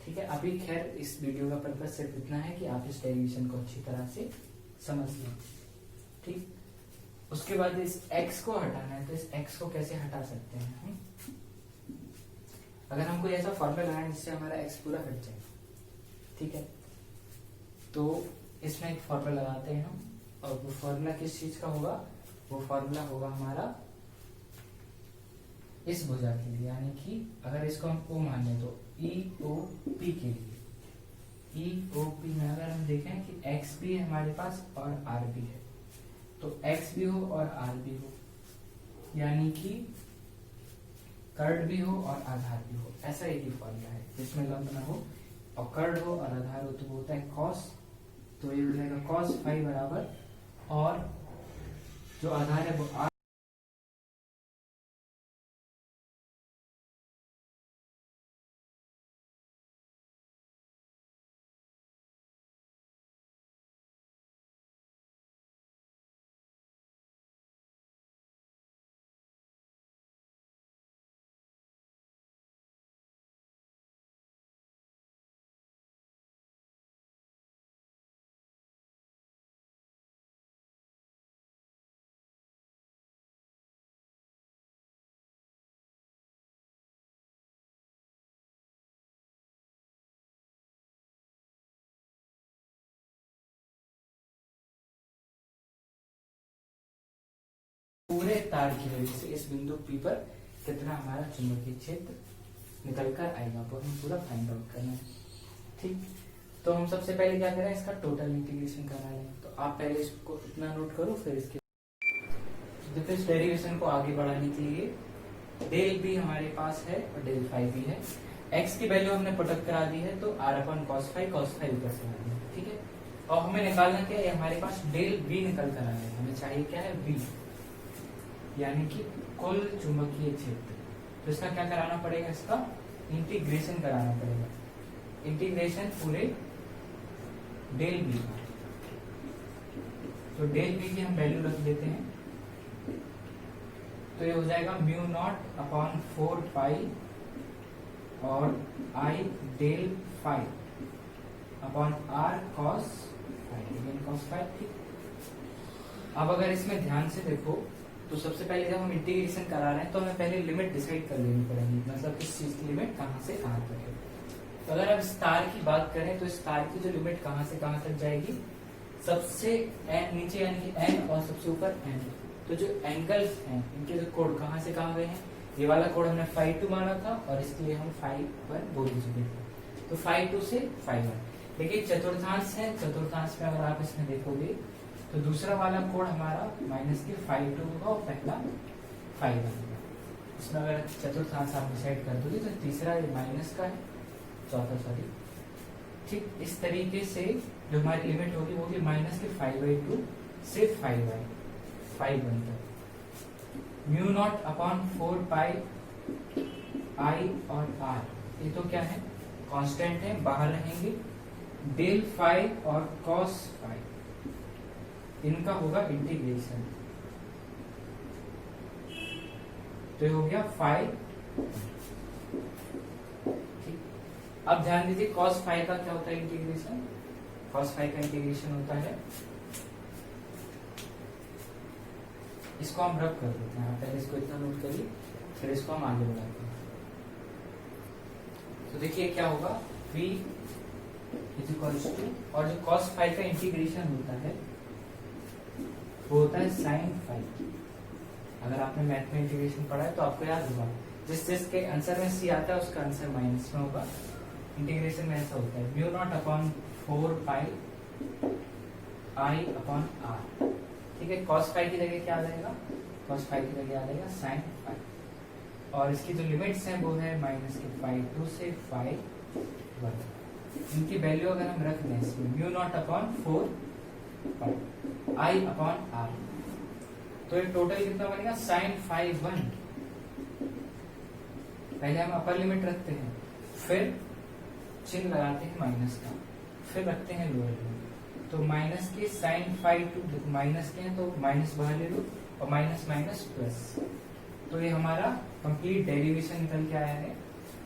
ठीक है, अभी खैर इस वीडियो का पर्पज सिर्फ इतना है कि आप इस डेरिवेशन को अच्छी तरह से समझ लें। ठीक, उसके बाद इस x को हटाना है, तो इस x को कैसे हटा सकते हैं हम? अगर हमको ऐसा फॉर्मूला लगाना है जिससे हमारा x पूरा हट जाए। ठीक है, तो इसमें एक फॉर्मूला लगाते हैं हम, और वो फॉर्मूला किस चीज का होगा? वो फॉर्मूला होगा हमारा इस भुजा के लिए, यानी कि अगर इसको हम O मान लें तो EOP के लिए। EOP में अगर हम देखें कि x भी है हमारे पास और r भी है, तो x भी हो और r भी हो, यानी कि कर्ड भी हो और आधार भी हो, ऐसा एक ही फॉर्मूला है जिसमें लंब ना हो और कर्ड हो और आधार हो, तो वो होता है cos। तो ये हो जाएगा cos फाई बराबर, और जो आधार है वो r पूरे तार की वजह से इस बिंदु P पर कितना हमारा चुंबकीय क्षेत्र निकल कर आएगा, वो हम पूरा फाइंड आउट करना है। ठीक, तो हम सबसे पहले क्या करें, इसका टोटल इंटीग्रेशन करा लें। तो आप पहले इसको इतना नोट करो, फिर इसके देखो इस डेरिवेशन को आगे बढ़ाने के लिए डेल भी हमारे पास है और डेल फाई भी है। x की वैल्यू हमने पुटअप करा दी है, तो r अपन cos फाई ऊपर से आ गया। ठीक है, और हमें निकालना क्या है, हमारे पास डेल v निकल कर आया है, हमें चाहिए क्या है, v, यानी कि कुल चुंबकीय क्षेत्र। तो इसका क्या कराना पड़ेगा, इसका इंटीग्रेशन कराना पड़ेगा, इंटीग्रेशन पूरे डेल बी का। तो डेल बी की हम वैल्यू रख देते हैं, तो ये हो जाएगा म्यू नॉट अपॉन 4 पाई और I del phi upon R cos phi. ठीक, अब अगर इसमें ध्यान से देखो तो सबसे पहले जब हम इंटीग्रेशन करा रहे हैं तो हमें पहले लिमिट डिसाइड कर लेनी पड़ेगी, मतलब इस चीज की लिमिट कहां से कहां तक है। तो अगर अब इस तार की बात करें तो इस तार की जो लिमिट कहां से कहां तक जाएगी, सबसे नीचे यानी कि n और सबसे ऊपर n। तो जो एंगल्स हैं इनके जो कोड कहां से कहां गए हैं, ये वाला कोड हमने φ2 माना था और इसके लिए हम φ1 बोल चुके थे, तो φ2 से φ1। लेकिन चतुर्थांश है, चतुर्थांश में अगर आप इसमें देखोगे तो दूसरा वाला कोड हमारा माइनस के φ2 होगा और पहला φ1 होगा। इसमें अगर चतुर्थांश आप डिसाइड कर दोगे तो तीसरा ये माइनस का है, चौथा सॉरी। ठीक, इस तरीके से जो हमारी लिमिट होगी वो होगी माइनस के φ/2 से φ1 तक। म्यू नॉट अपॉन 4 पाई आई और आर, ये तो क्या है, कांस्टेंट है, बाहर रहेंगे। डेल फाई और कॉस फाई, इनका होगा इंटीग्रेशन, तो ये हो गया फाई। ठीक, अब ध्यान दीजिए कॉस फाई का क्या होता है इंटीग्रेशन, कॉस फाई का इंटीग्रेशन होता है, इसको हम रब कर देते हैं, पहले इसको इतना नोट करिए, फिर इसको हम आगे बढ़ाते हैं। तो देखिए क्या होगा, v इज इक्वल्स टू, और जो कॉस फाई का इंटीग्रेशन होता है वो होता है साइन फाई। अगर आपने मैथ में इंटीग्रेशन पढ़ा है तो आपको याद होगा, जिस के आंसर में सी आता है उसका आंसर माइनस में होगा, इंटीग्रेशन में ऐसा होता है mu naught upon 4 pi I upon R. ठीक है, कॉस फाई की जगह क्या आ जाएगा, कॉस फाई की जगह आ जाएगा साइन फाई, और इसकी जो लिमिट्स हैं वो है माइनस के फाई 2 से फाई 1। इनकी वैल्यू अगर हम रख दें इसमें mu naught upon 4 pi I upon R, तो ये टोटल कितना बनेगा साइन फाई 1। पहले हम अपर लिमिट रखते हैं, फिर चिन्ह लगाते हैं माइनस का, फिर रखते हैं लोअर लिमिट। तो माइनस के साइन फाई 2 माइनस के हैं तो माइनस बाहर ले लो और माइनस माइनस प्लस, तो ये हमारा कंप्लीट डेरिवेशन निकल के आया है।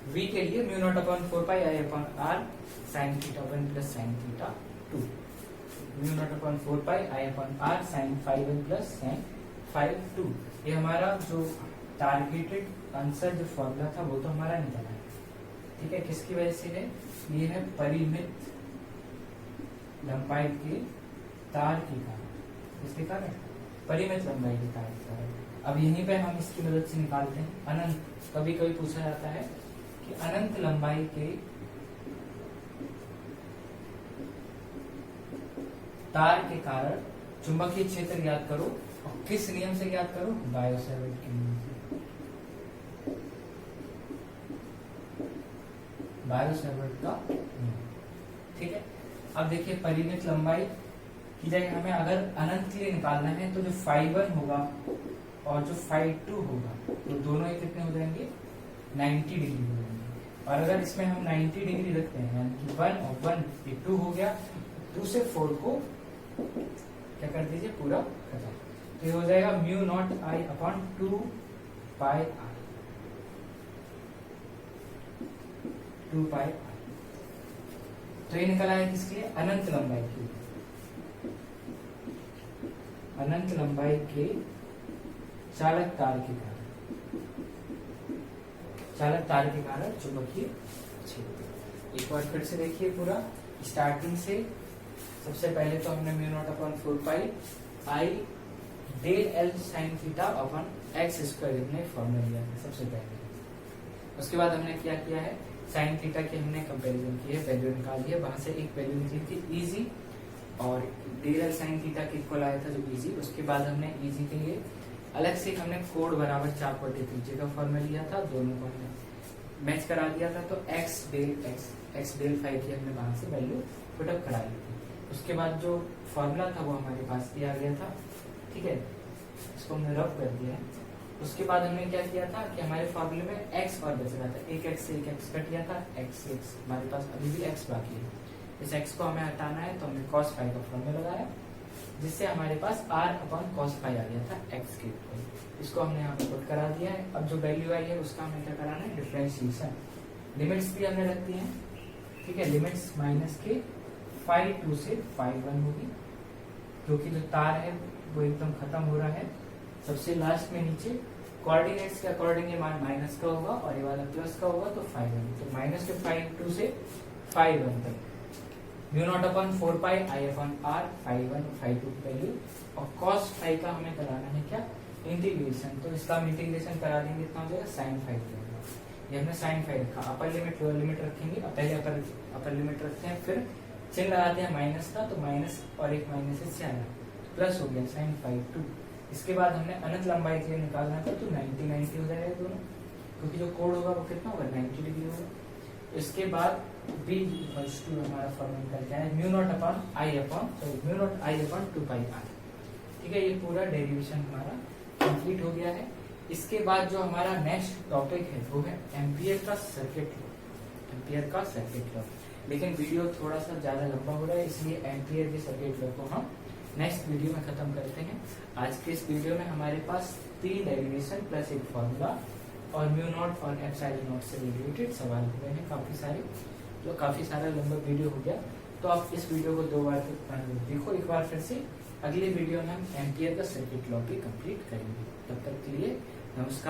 v के लिए mu naught upon 4 pi I upon R sine theta 1 plus sine theta 2, mu naught upon 4 pi I upon R sine phi 1 plus sine phi 2। ये हमारा जो टारगेटेड आंसर जो फॉर्मूला था वो तो हमारा निकला है। ठीक है, किसकी वजह से है, ये है परिमित लंबाई के तार के कारण, इसके कारण परिमित लंबाई के तार के कारण। अब यहीं पे हम इसकी मदद से निकालते हैं अनंत। कभी कभी पूछा जाता है कि अनंत लंबाई के तार के कारण चुंबकीय क्षेत्र ज्ञात करो, और किस नियम से ज्ञात करो, बायो-सैवर्ट के नियम से, बायो-सैवर्ट का नियम। ठीक है, अब देखिए परिमित लंबाई की जगह हमें अगर अनंत के लिए निकालना है तो जो फाई 1 होगा और जो फाई 2 होगा तो दोनों ही कितने हो जाएंगे, 90 डिग्री हो जाएंगे। और अगर इसमें हम 90 डिग्री रखते हैं यानी कि 1 और 1 ये 2 हो गया, 2 से 4 को क्या कर दीजिए पूरा खत्म, तो ये हो जाएगा mu naught I upon 2 pi R, 2 pi R. तो ये निकला है किसके लिए, अनंत लंबाई के लिए, अनंत लंबाई के चालक तार के कारण, चालक तार के कारण चुंबकीय क्षेत्र। एक बार फिर से देखिए पूरा स्टार्टिंग से। सबसे पहले तो हमने mu naught upon 4 pi I del L sine theta upon X square इतने फॉर्मूला लिया था सबसे पहले। उसके बाद हमने क्या किया है, साइन थीटा की हमने कंपैरिजन की है, वैल्यू निकाल दी है, वहां से एक वैल्यू निकली थी इजी और डेल एल साइन थीटा के इक्वल आया था जो इजी। उसके बाद हमने इजी के लिए अलग से हमने कोड बराबर 4/3 का फॉर्मूला लिया था, दोनों को हमने मैच करा दिया था, तो एक्स डेल फाई की हमने वहां से वैल्यू पुटअप करा ली थी। उसके बाद जो फॉर्मूला था वो हमारे पास दिया गया था। ठीक है, इसको हमने रब कर दिया है। उसके बाद हमने क्या किया था कि हमारे फॉर्मूले में एक्स और बच रहा था, एक एक्स से एक एक्स कट गया था, एक्स से एक्स हमारे पास अभी भी एक्स बाकी है। इस एक्स को हमें हटाना है तो हमने कॉस फाई का फॉर्मूला लगाया, जिससे हमारे पास आर अपॉन कॉस फाई आ गया था एक्स के इक्वल। इसको हमने यहाँ पे पुट करा दिया है। अब जो वैल्यू आई है उसका हमें क्या कराना है, डिफरेंशिएशन। लिमिट्स भी हमने रख दी है। ठीक है, लिमिट्स माइनस के फाई 2 से फाई 1 होगी, क्योंकि जो तार है वो एकदम खत्म हो रहा है। सबसे लास्ट में नीचे कोऑर्डिनेट्स के अकॉर्डिंग ये मान माइनस का होगा और ये वाला प्लस का होगा, तो फाई 1, तो माइनस के फाई 2 से फाई 1 तक mu naught upon 4 pi I upon R phi 1 phi 2 की वैल्यू। और कॉस फाई का हमें कराना है क्या, इंटीग्रेशन। तो इसका हम इंटीग्रेशन करा देंगे, कितना हो जाएगा साइन फाई का। ये हमने साइन फाई रखा, अपर लिमिट लोअर लिमिट रखेंगे। अब पहले अपर लिमिट रखते हैं, फिर चिन्ह लगाते हैं माइनस का, तो माइनस और एक माइनस से आया प्लस हो गया साइन फाई 2। इसके बाद हमने अनंत लंबाई के लिए निकालना था, तो 90 हो जाएगा दोनों, क्योंकि जो कोड होगा वो कितना होगा 90 डिग्री होगा। इसके बाद b इक्वल्स टू हमारा फॉर्मूला निकल के आया mu naught upon I upon 2 pi R. ठीक है, ये पूरा डेरिवेशन हमारा कंप्लीट हो गया है। इसके बाद जो हमारा नेक्स्ट टॉपिक है वो है एम्पियर का सर्किट लॉ, एम्पियर का सर्किट लॉ। लेकिन वीडियो थोड़ा सा ज्यादा लंबा हो रहा है, इसलिए एम्पियर के सर्किट लॉ को हम नेक्स्ट वीडियो में खत्म करते हैं। आज के इस वीडियो में हमारे पास 3 डेरिवेशन प्लस एक फॉर्मूला और म्यू नॉट और एप्सिलॉन नॉट से रिलेटेड सवाल हुए हैं काफी सारे, तो काफी सारा लंबा वीडियो हो गया। तो आप इस वीडियो को 2 बार देखो एक बार फिर से। अगले वीडियो में हम एम्पियर का सर्किट लॉ भी कंप्लीट करेंगे। तब तक के लिए नमस्कार।